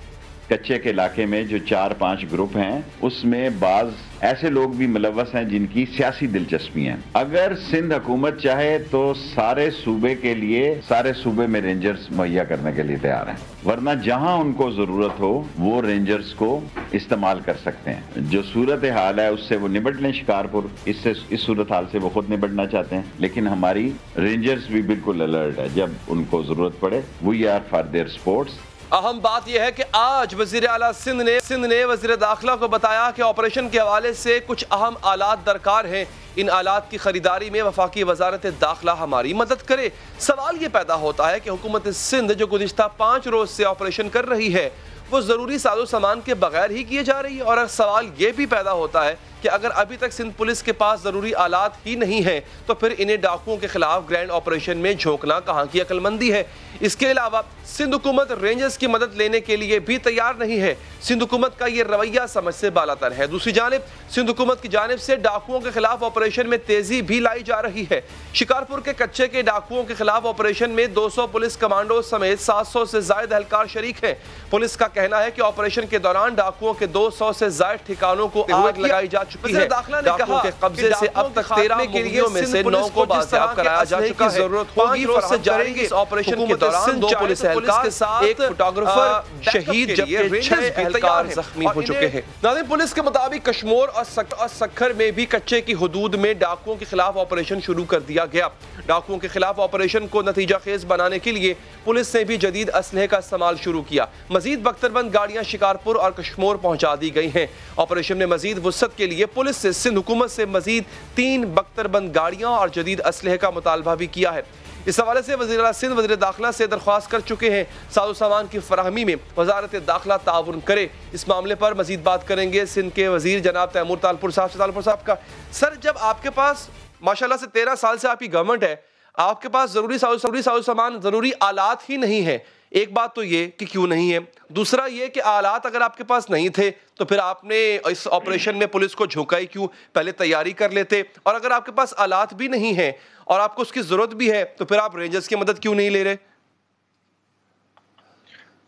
कच्चे के इलाके में जो 4-5 ग्रुप हैं उसमें बाज ऐसे लोग भी मुलव्वस हैं जिनकी सियासी दिलचस्पी है। अगर सिंध हुकूमत चाहे तो सारे सूबे के लिए सारे सूबे में रेंजर्स मुहैया करने के लिए तैयार हैं, वरना जहां उनको जरूरत हो वो रेंजर्स को इस्तेमाल कर सकते हैं। जो सूरत हाल है उससे वो निपट लें। शिकारपुर इस सूरत हाल से वो खुद निपटना चाहते हैं, लेकिन हमारी रेंजर्स भी बिल्कुल अलर्ट है। जब उनको जरूरत पड़े we are for their supports. अहम बात यह है कि आज वज़ीर आला सिंध ने वज़ीर दाखिला को बताया कि ऑपरेशन के हवाले से कुछ अहम आलात दरकार हैं। इन आलात की खरीदारी में वफाकी वजारत दाखिला हमारी मदद करे। सवाल ये पैदा होता है कि हुकूमत सिंध जो गुज़िश्ता 5 रोज से ऑपरेशन कर रही है वो ज़रूरी साजो सामान के बगैर ही किए जा रही है। और सवाल ये भी पैदा होता है कि अगर अभी तक सिंध पुलिस के पास ज़रूरी आलात ही नहीं है तो फिर इन्हें डाकुओं के खिलाफ ग्रैंड ऑपरेशन में झोंकना कहाँ की अक्लमंदी है। इसके अलावा सिंध हुकूमत रेंजर्स की मदद लेने के लिए भी तैयार नहीं है। सिंध हुकूमत का ये रवैया समझ से बालातर है। दूसरी जानिब सिंध हुकूमत की जानिब से डाकुओं के खिलाफ ऑपरेशन में तेजी भी लाई जा रही है। शिकारपुर के कच्चे के डाकुओं के खिलाफ ऑपरेशन में 200 पुलिस कमांडो समेत 700 से ज्यादा एहलकार शरीक हैं। पुलिस का कहना है कि ऑपरेशन के दौरान डाकुओं के 200 से ज्यादा ठिकानों को आग लगाई जा चुकी है। डाकुओं के कब्जे से अब तक 13 मुगलियों में से 9 को बाजियाब कराया जा चुका है। जरूरत होगी फराहम करेंगे। इस ऑपरेशन के दौरान 2 पुलिस एहलकार के साथ एक फोटोग्राफर शहीद जबकि 6 एहलकार जख्मी हो चुके हैं। नाज़रीन, पुलिस के मुताबिक कश्मीर और सक्खर में भी कच्चे की हुदूद में डाकुओं के खिलाफ ऑपरेशन शुरू कर दिया गया। डाकुओं के खिलाफ ऑपरेशन को नतीजा खेज बनाने के लिए पुलिस ने भी जदीद असलहे का इस्तेमाल शुरू किया। मजीद बख्तरबंद गाड़ियां शिकारपुर और कश्मीर पहुंचा दी गई हैं। ऑपरेशन में मजीद वुसअत के लिए पुलिस से सिंध हुकूमत से मजीद 3 बख्तरबंद गाड़ियां और जदीद असलहे का मुतालबा भी किया है। इस हवाले से वज़ीर आला सिंध वज़ीर दाखिला से दरख्वास्त कर चुके हैं साजो सामान की फराहमी में वजारत दाखिला ताउन करे। इस मामले पर मजीद बात करेंगे सिंध के वजीर जनाब तैमूर तालपुर साहब से। तालपुर साहब का सर, जब आपके पास माशाल्लाह से 13 साल से आपकी गवर्नमेंट है, आपके पास जरूरी साजो सामान जरूरी आलात ही नहीं है। एक बात तो ये कि क्यों नहीं है, दूसरा ये कि आलात अगर आपके पास नहीं थे तो फिर आपने इस ऑपरेशन में पुलिस को झोंका ही क्यों, पहले तैयारी कर लेते। और अगर आपके पास आलात भी नहीं है और आपको उसकी जरूरत भी है तो फिर आप रेंजर्स की मदद क्यों नहीं ले रहे?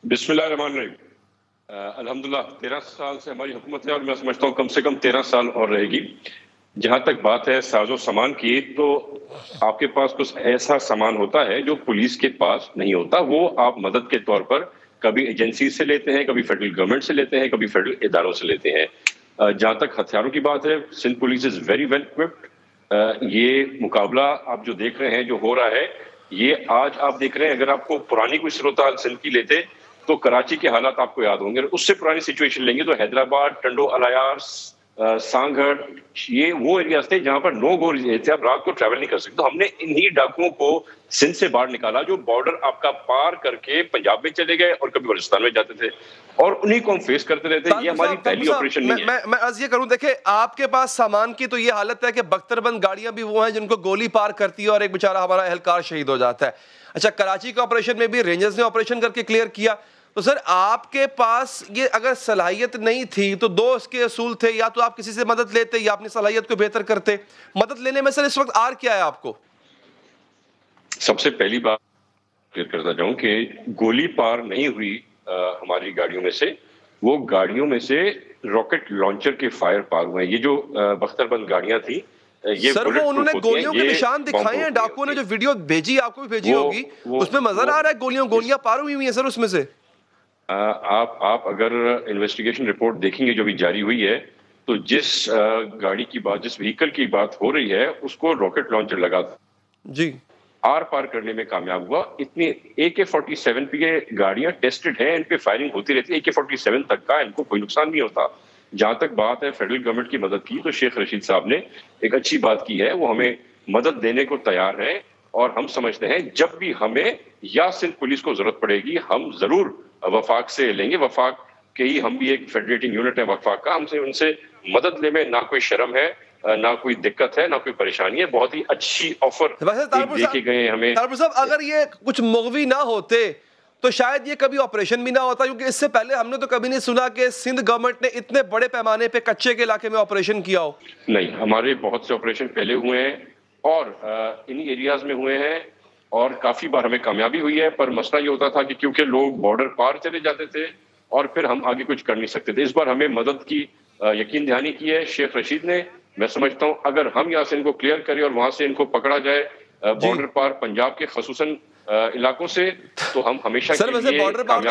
बिस्मिल्लाहिर्रहमानिर्रहीम। अल्हम्दुलिल्लाह 13 साल से हमारी हुकूमत है और मैं समझता हूँ कम से कम 13 साल और रहेगी। जहाँ तक बात है साजो सामान की, तो आपके पास कुछ ऐसा सामान होता है जो पुलिस के पास नहीं होता। वो आप मदद के तौर पर कभी एजेंसी से लेते हैं, कभी फेडरल गवर्नमेंट से लेते हैं, कभी फेडरल इदारों से लेते हैं। जहाँ तक हथियारों की बात है, Sindh police is very well equipped. ये मुकाबला आप जो देख रहे हैं, जो हो रहा है, ये आज आप देख रहे हैं। अगर आपको पुरानी कोई सूरत सिंध की लेते तो कराची के हालात आपको याद होंगे। उससे पुरानी सिचुएशन लेंगे तो हैदराबाद, टंडो अलायार, सांगड़, ये वो एरियाज थे जहां पर नो गो थे, आप रात को ट्रैवल नहीं कर सकते। तो हमने इन्हीं डाकुओं को सिंध से बाहर निकाला, जो बॉर्डर आपका पार करके पंजाब में चले गए और कभी बलूचिस्तान में जाते थे, और उन्हीं को हम फेस करते रहते। ये हमारी पहली ऑपरेशन नहीं है। मैं अर्ज ये करूं, देखे आपके पास सामान की तो ये हालत है कि बख्तरबंद गाड़ियां भी वो हैं जिनको गोली पार करती है और एक बेचारा हमारा एहलकार शहीद हो जाता है। अच्छा, कराची के ऑपरेशन में भी रेंजर्स ने ऑपरेशन करके क्लियर किया। तो सर आपके पास ये अगर सलाहियत नहीं थी तो दो इसके असूल थे, या तो आप किसी से मदद लेते या अपनी सलाहियत को बेहतर करते। मदद लेने में सर इस वक्त आर क्या है आपको? सबसे पहली बात क्लियर करना चाहूं कि गोली पार नहीं हुई हमारी गाड़ियों में से, वो गाड़ियों में से रॉकेट लॉन्चर के फायर पार हुए। ये जो बख्तरबंद गाड़ियां थी, ये सर वो उन्होंने गोलियों के निशान दिखाए हैं, डाकुओं ने जो वीडियो भेजी, आपको भी भेजी होगी, उसमें नजर आ रहा है गोलियां पार हुई है सर उसमें से। आप अगर इन्वेस्टिगेशन रिपोर्ट देखेंगे जो भी जारी हुई है, तो जिस गाड़ी की बात, जिस व्हीकल की बात हो रही है, उसको रॉकेट लॉन्चर लगा जी, आर पार करने में कामयाब हुआ। इतनी AK-47 की गाड़ियां टेस्टेड हैं, इन पे फायरिंग होती रहती है। AK-47 तक का इनको कोई नुकसान नहीं होता। जहां तक बात है फेडरल गवर्नमेंट की मदद की, तो शेख रशीद साहब ने एक अच्छी बात की है, वो हमें मदद देने को तैयार है। और हम समझते हैं जब भी हमें या सिंध पुलिस को जरूरत पड़ेगी, हम जरूर वफाक से लेंगे। वफाक के ही हम भी एक फेडरेटिंग यूनिट है वफाक का, हमसे उनसे मदद लेने में ना कोई शर्म है, ना कोई दिक्कत है, ना कोई परेशानी है। बहुत ही अच्छी ऑफर देके गए हमें। तारपुर साहब, अगर ये कुछ मुगवी ना होते तो शायद ये कभी ऑपरेशन भी ना होता, क्योंकि इससे पहले हमने तो कभी नहीं सुना कि सिंध गवर्नमेंट ने इतने बड़े पैमाने पे कच्चे के इलाके में ऑपरेशन किया हो। नहीं, हमारे बहुत से ऑपरेशन पहले हुए हैं और इन्हीं एरियाज में हुए हैं, और काफी बार हमें कामयाबी हुई है। पर मसला ये होता था कि क्योंकि लोग बॉर्डर पार चले जाते थे और फिर हम आगे कुछ कर नहीं सकते थे। इस बार हमें मदद की यकीन दहानी की है शेख रशीद ने। मैं समझता हूं अगर हम यहाँ से इनको क्लियर करें और वहां से इनको पकड़ा जाए बॉर्डर पार पंजाब के खसूसन इलाकों से, तो हम हमेशा सर वैसे बॉर्डर पार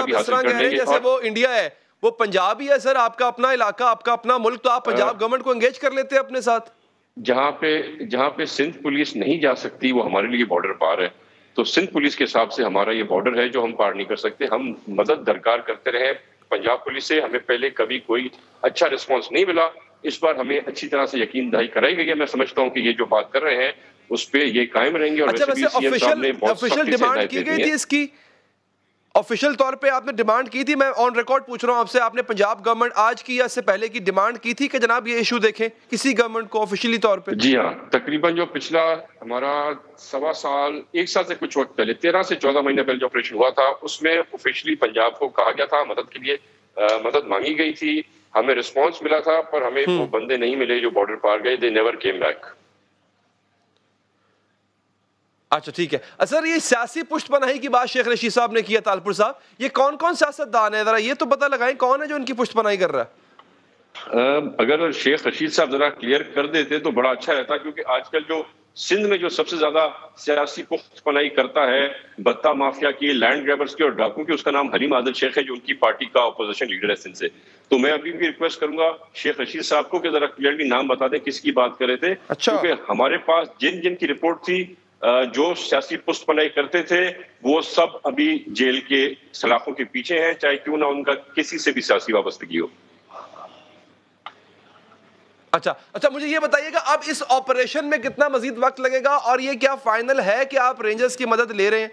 जैसे वो इंडिया है, वो पंजाब ही है सर, आपका अपना इलाका, आपका अपना मुल्क, तो आप पंजाब गवर्नमेंट को एंगेज कर लेते हैं अपने साथ। जहाँ पे सिंध पुलिस नहीं जा सकती, वो हमारे लिए बॉर्डर पार है। तो सिंध पुलिस के हिसाब से हमारा ये बॉर्डर है जो हम पार नहीं कर सकते। हम मदद दरकार करते रहे पंजाब पुलिस से, हमें पहले कभी कोई अच्छा रिस्पांस नहीं मिला। इस बार हमें अच्छी तरह से यकीन दहाई कराई गई है। मैं समझता हूँ कि ये जो बात कर रहे हैं उस पे ये कायम रहेंगे। और अच्छा, वैसे ऑफिशियल डिमांड की गई थी इसकी, ऑफिशियल तौर पे आपने डिमांड की थी, मैं ऑन रिकॉर्ड पूछ रहा हूं आपसे, आपने पंजाब गवर्नमेंट आज की या इससे पहले की डिमांड की थी कि जनाब ये इशू देखें किसी गवर्नमेंट को ऑफिशियली तौर पे? जी हाँ, तकरीबन जो पिछला हमारा 1.25 साल, 1 साल से कुछ वक्त पहले, 13 से 14 महीने पहले जो ऑपरेशन हुआ था, उसमें ऑफिशियली पंजाब को कहा गया था मदद के लिए, मदद मांगी गई थी, हमें रिस्पॉन्स मिला था, पर हमें वो बंदे नहीं मिले जो बॉर्डर पार गए। They never came back. अच्छा ठीक है सर, ये सियासी पुष्टपनाही की बात शेख रशीद साहब ने किया, तालपुर साहब, ये कौन कौन सियासतदान है, जरा ये तो पता लगाएं कौन है जो इनकी पुष्टपनाही कर रहा है? अगर शेख रशीद साहब जरा क्लियर कर देते तो बड़ा अच्छा रहता, क्योंकि आजकल जो सिंध में जो सबसे ज्यादा सियासी पुख्तपनाही करता है बत्ता माफिया की, लैंड ग्रैबर्स की और डाकू की, उसका नाम हलीम आदिल शेख है, जो उनकी पार्टी का अपोजिशन लीडर है सिंध से। तो मैं अभी भी रिक्वेस्ट करूंगा शेख रशीद साहब को कि जरा क्लियरली नाम बता दें किसकी बात कर रहे थे। अच्छा। क्योंकि हमारे पास जिन जिन की रिपोर्ट थी जो सियासी पुष्टपनाही करते थे, वो सब अभी जेल के सलाखों के पीछे हैं, चाहे क्यों ना उनका किसी से भी सियासी वाबस्तगी हो। अच्छा, मुझे ये बताइएगा अब इस ऑपरेशन में कितना मजीद वक्त लगेगा, और ये क्या फाइनल है कि आप रेंजर्स की मदद ले रहे हैं?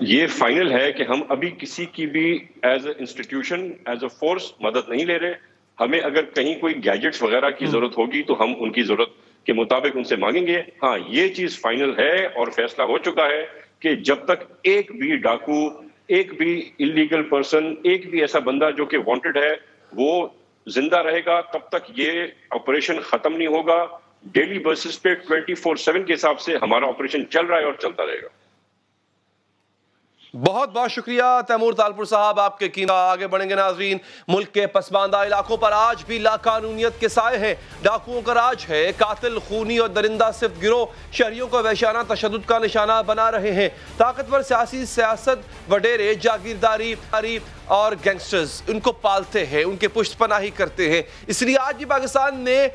ये फाइनल है कि हम अभी किसी की भी as a institution, as a force मदद नहीं ले रहे। हमें अगर कहीं कोई गैजेट्स वगैरह की जरूरत होगी तो हम उनकी जरूरत के मुताबिक उनसे मांगेंगे। हाँ, ये चीज फाइनल है और फैसला हो चुका है कि जब तक एक भी डाकू, एक भी इलीगल पर्सन, एक भी ऐसा बंदा जो कि वांटेड है वो जिंदा रहेगा, तब तक ये ऑपरेशन खत्म नहीं होगा। डेली बेसिस पे 24/7 के हिसाब से हमारा ऑपरेशन चल रहा है और चलता रहेगा। बहुत बहुत शुक्रिया तैमूर तालपुर साहब, आपके कीमत। आगे बढ़ेंगे नाजरीन। मुल्क के पसमानदा इलाकों पर आज भी लाकानूनियत के साए हैं। डाकुओं का राज है। कातिल, खूनी और दरिंदा सिर्फ गिरोह शहरियों को वहशाना तशद्दुद का निशाना बना रहे हैं। ताकतवर सियासत, वडेरे, जागीरदारी और गैंगस्टर्स उनको पालते हैं, उनके पुष्टपनाही करते हैं। इसलिए आज भी पाकिस्तान में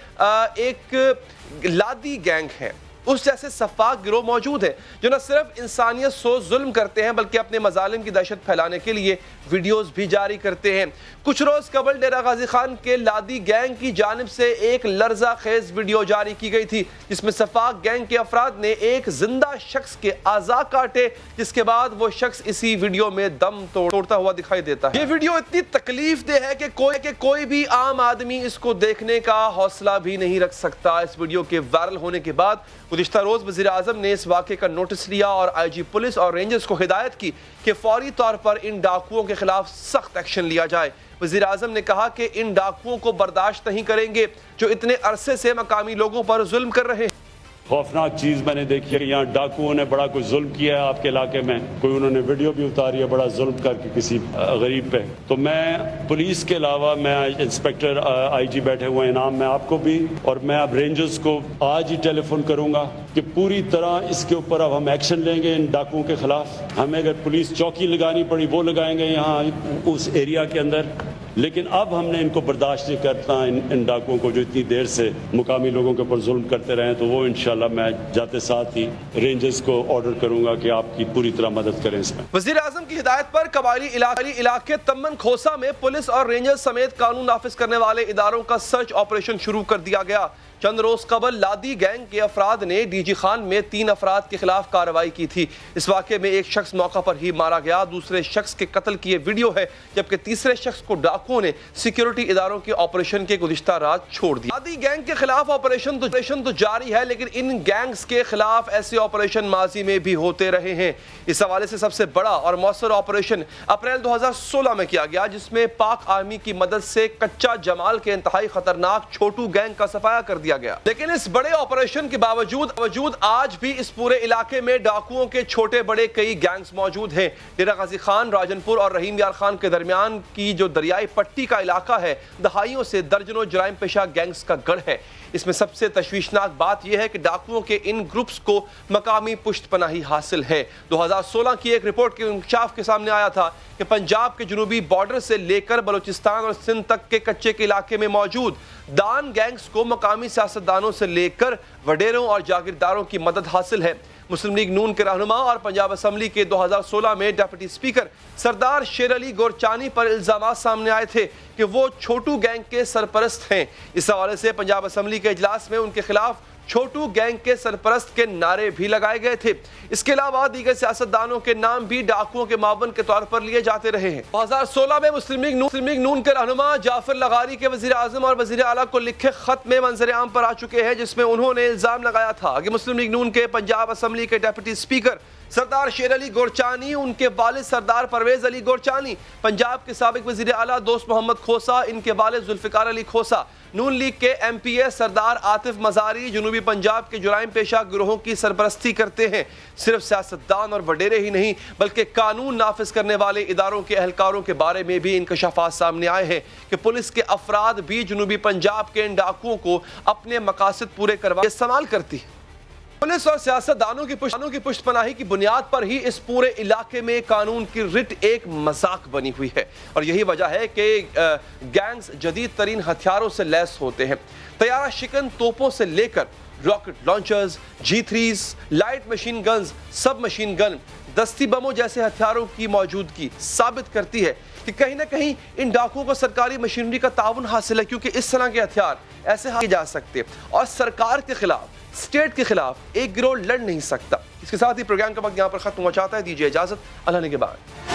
एक लादी गैंग है, उस जैसे सफाक गिरोह मौजूद है जो न सिर्फ इंसानियत सोच जुल्म करते हैं बल्कि अपने मजालिम की दहशत फैलाने के लिए वीडियोस भी जारी करते हैं। कुछ रोज कबल डेरा गाजी खान के लादी गैंग की जानिब से एक लर्जा खेज वीडियो जारी की गई थी जिसमें सफाक गैंग के अफराद ने एक जिंदा शख्स के आज़ा काटे, जिसके बाद वो शख्स इसी वीडियो में दम तोड़ता हुआ दिखाई देता है। ये वीडियो इतनी तकलीफ दे है कि कोई भी आम आदमी इसको देखने का हौसला भी नहीं रख सकता। इस वीडियो के वायरल होने के बाद गुज़िश्ता रोज वज़ीर आज़म ने इस वाक़े का नोटिस लिया और IG पुलिस और रेंजर्स को हिदायत की कि फौरी तौर पर इन डाकुओं के खिलाफ सख्त एक्शन लिया जाए। वज़ीर आज़म ने कहा कि इन डाकुओं को बर्दाश्त नहीं करेंगे जो इतने अरसे से मकामी लोगों पर जुल्म कर रहे हैं। खौफनाक चीज़ मैंने देखी है, यहाँ डाकुओं ने बड़ा कुछ जुल्म किया है आपके इलाके में। कोई उन्होंने वीडियो भी उतारी है बड़ा जुल्म करके किसी गरीब पे। तो मैं पुलिस के अलावा मैं इंस्पेक्टर IG बैठे हुए हैं इनाम में आपको भी, और मैं अब रेंजर्स को आज ही टेलीफोन करूंगा कि पूरी तरह इसके ऊपर अब हम एक्शन लेंगे इन डाकुओं के खिलाफ। हमें अगर पुलिस चौकी लगानी पड़ी वो लगाएंगे यहाँ उस एरिया के अंदर, लेकिन अब हमने इनको बर्दाश्त नहीं करता इन डाकुओं को जो इतनी देर से मुकामी लोगों के ऊपर जुल्म करते रहे। तो वो इंशाल्लाह मैं जाते साथ ही रेंजर्स को ऑर्डर करूंगा कि आपकी पूरी तरह मदद करें इसमें। वज़ीर आज़म की हिदायत पर कबायली इलाके तमन खोसा में पुलिस और रेंजर्स समेत कानून नाफिज करने वाले इदारों का सर्च ऑपरेशन शुरू कर दिया गया। चंद रोज कबल लादी गैंग के अफराद ने DG खान में 3 अफराद के खिलाफ कार्रवाई की थी। इस वाक़े में एक शख्स मौका पर ही मारा गया, दूसरे शख्स के कत्ल की वीडियो है, जबकि तीसरे शख्स को डाकुओं ने सिक्योरिटी इदारों के ऑपरेशन के गुज़िश्ता रात छोड़ दिया। लादी गैंग के खिलाफ ऑपरेशन तो जारी है, लेकिन इन गैंग्स के खिलाफ ऐसे ऑपरेशन माजी में भी होते रहे हैं। इस हवाले से सबसे बड़ा और मौसर ऑपरेशन अप्रैल 2016 में किया गया, जिसमें पाक आर्मी की मदद से कच्चा जमाल के इंतहाई खतरनाक छोटू गैंग का सफाया कर दिया गया। लेकिन इस बड़े ऑपरेशन के बावजूद आज भी इस पूरे इलाके में डाकुओं के छोटे बड़े कई गैंग्स मौजूद हैं। डेरा गाजी खान, राजनपुर और रहीम यार खान के दरमियान की जो दरियाई पट्टी का इलाका है, दहाइयों से दर्जनों जराइम पेशा गैंग्स का गढ़ है। इसमें सबसे तशवीशनाक बात यह है कि डाकुओं के इन ग्रुप्स को मकामी पुष्टपनाही हासिल है। 2016 की एक रिपोर्ट के इंकशाफ के सामने आया था कि पंजाब के जुनूबी बॉर्डर से लेकर बलूचिस्तान और सिंध तक के कच्चे के इलाके में मौजूद दान गैंग्स को मकामी सियासतदानों से लेकर वडेरों और जागीरदारों की मदद हासिल है। मुस्लिम लीग नून के रहनुमा और पंजाब असम्बली के 2016 में डिप्टी स्पीकर सरदार शेर अली गोरचानी पर इल्जाम सामने आए थे कि वो छोटू गैंग के सरपरस्त हैं। इस हवाले से पंजाब असम्बली के इजलास में उनके खिलाफ छोटू गैंग के सरपरस्त के नारे भी लगाए गए थे। इसके अलावा दीगर सियासतदानों के नाम भी डाकुओं के मावन के तौर पर लिए जाते रहे हैं। 2016 में मुस्लिम लीग नून के रहनुमा जाफर लगारी के वजीर आजम और वजीर आला को लिखे खत में मंजर आम पर आ चुके हैं, जिसमें उन्होंने इल्जाम लगाया था कि मुस्लिम लीग नून के पंजाब असम्बली के डिप्टी स्पीकर सरदार शेर अली गोरचानी, उनके वालिद सरदार परवेज अली गोरचानी, पंजाब के साबिक वजीर आला दोस्त मोहम्मद खोसा, इनके वालिद जुल्फिकार अली खोसा, नून लीग के MPA सरदार आतिफ मजारी जुनूबी पंजाब के जुराइम पेशा गिरोहों की सरपरस्ती करते हैं। सिर्फ सियासतदान और वडेरे ही नहीं बल्कि कानून नाफिज करने वाले इदारों के अहलकारों के बारे में भी इंकशाफात सामने आए हैं कि पुलिस के अफराद भी जुनूबी पंजाब के इन डाकुओं को अपने मकासद पूरे करवा इस्तेमाल करती है। पुलिस और सियासतदानों की पुष्टपनाही की बुनियाद पर ही इस पूरे इलाके में कानून की रिट एक मजाक बनी हुई है, और यही वजह है कि गैंग्स जदीद तरीन हथियारों से लैस होते हैं। तैयारा शिकन तोपों से लेकर rocket launchers, G3s, light machine guns, सब मशीन गन, दस्ती बमों जैसे हथियारों की मौजूदगी साबित करती है कि कहीं ना कहीं इन डाकुओं को सरकारी मशीनरी का ताउन हासिल है, क्योंकि इस तरह के हथियार ऐसे किए जा सकते और सरकार के खिलाफ, स्टेट के खिलाफ एक गिरोह लड़ नहीं सकता। इसके साथ ही प्रोग्राम का वक्त यहाँ पर खत्म हो जाता है। दीजिए इजाजत, अल्लाह ने के बाद।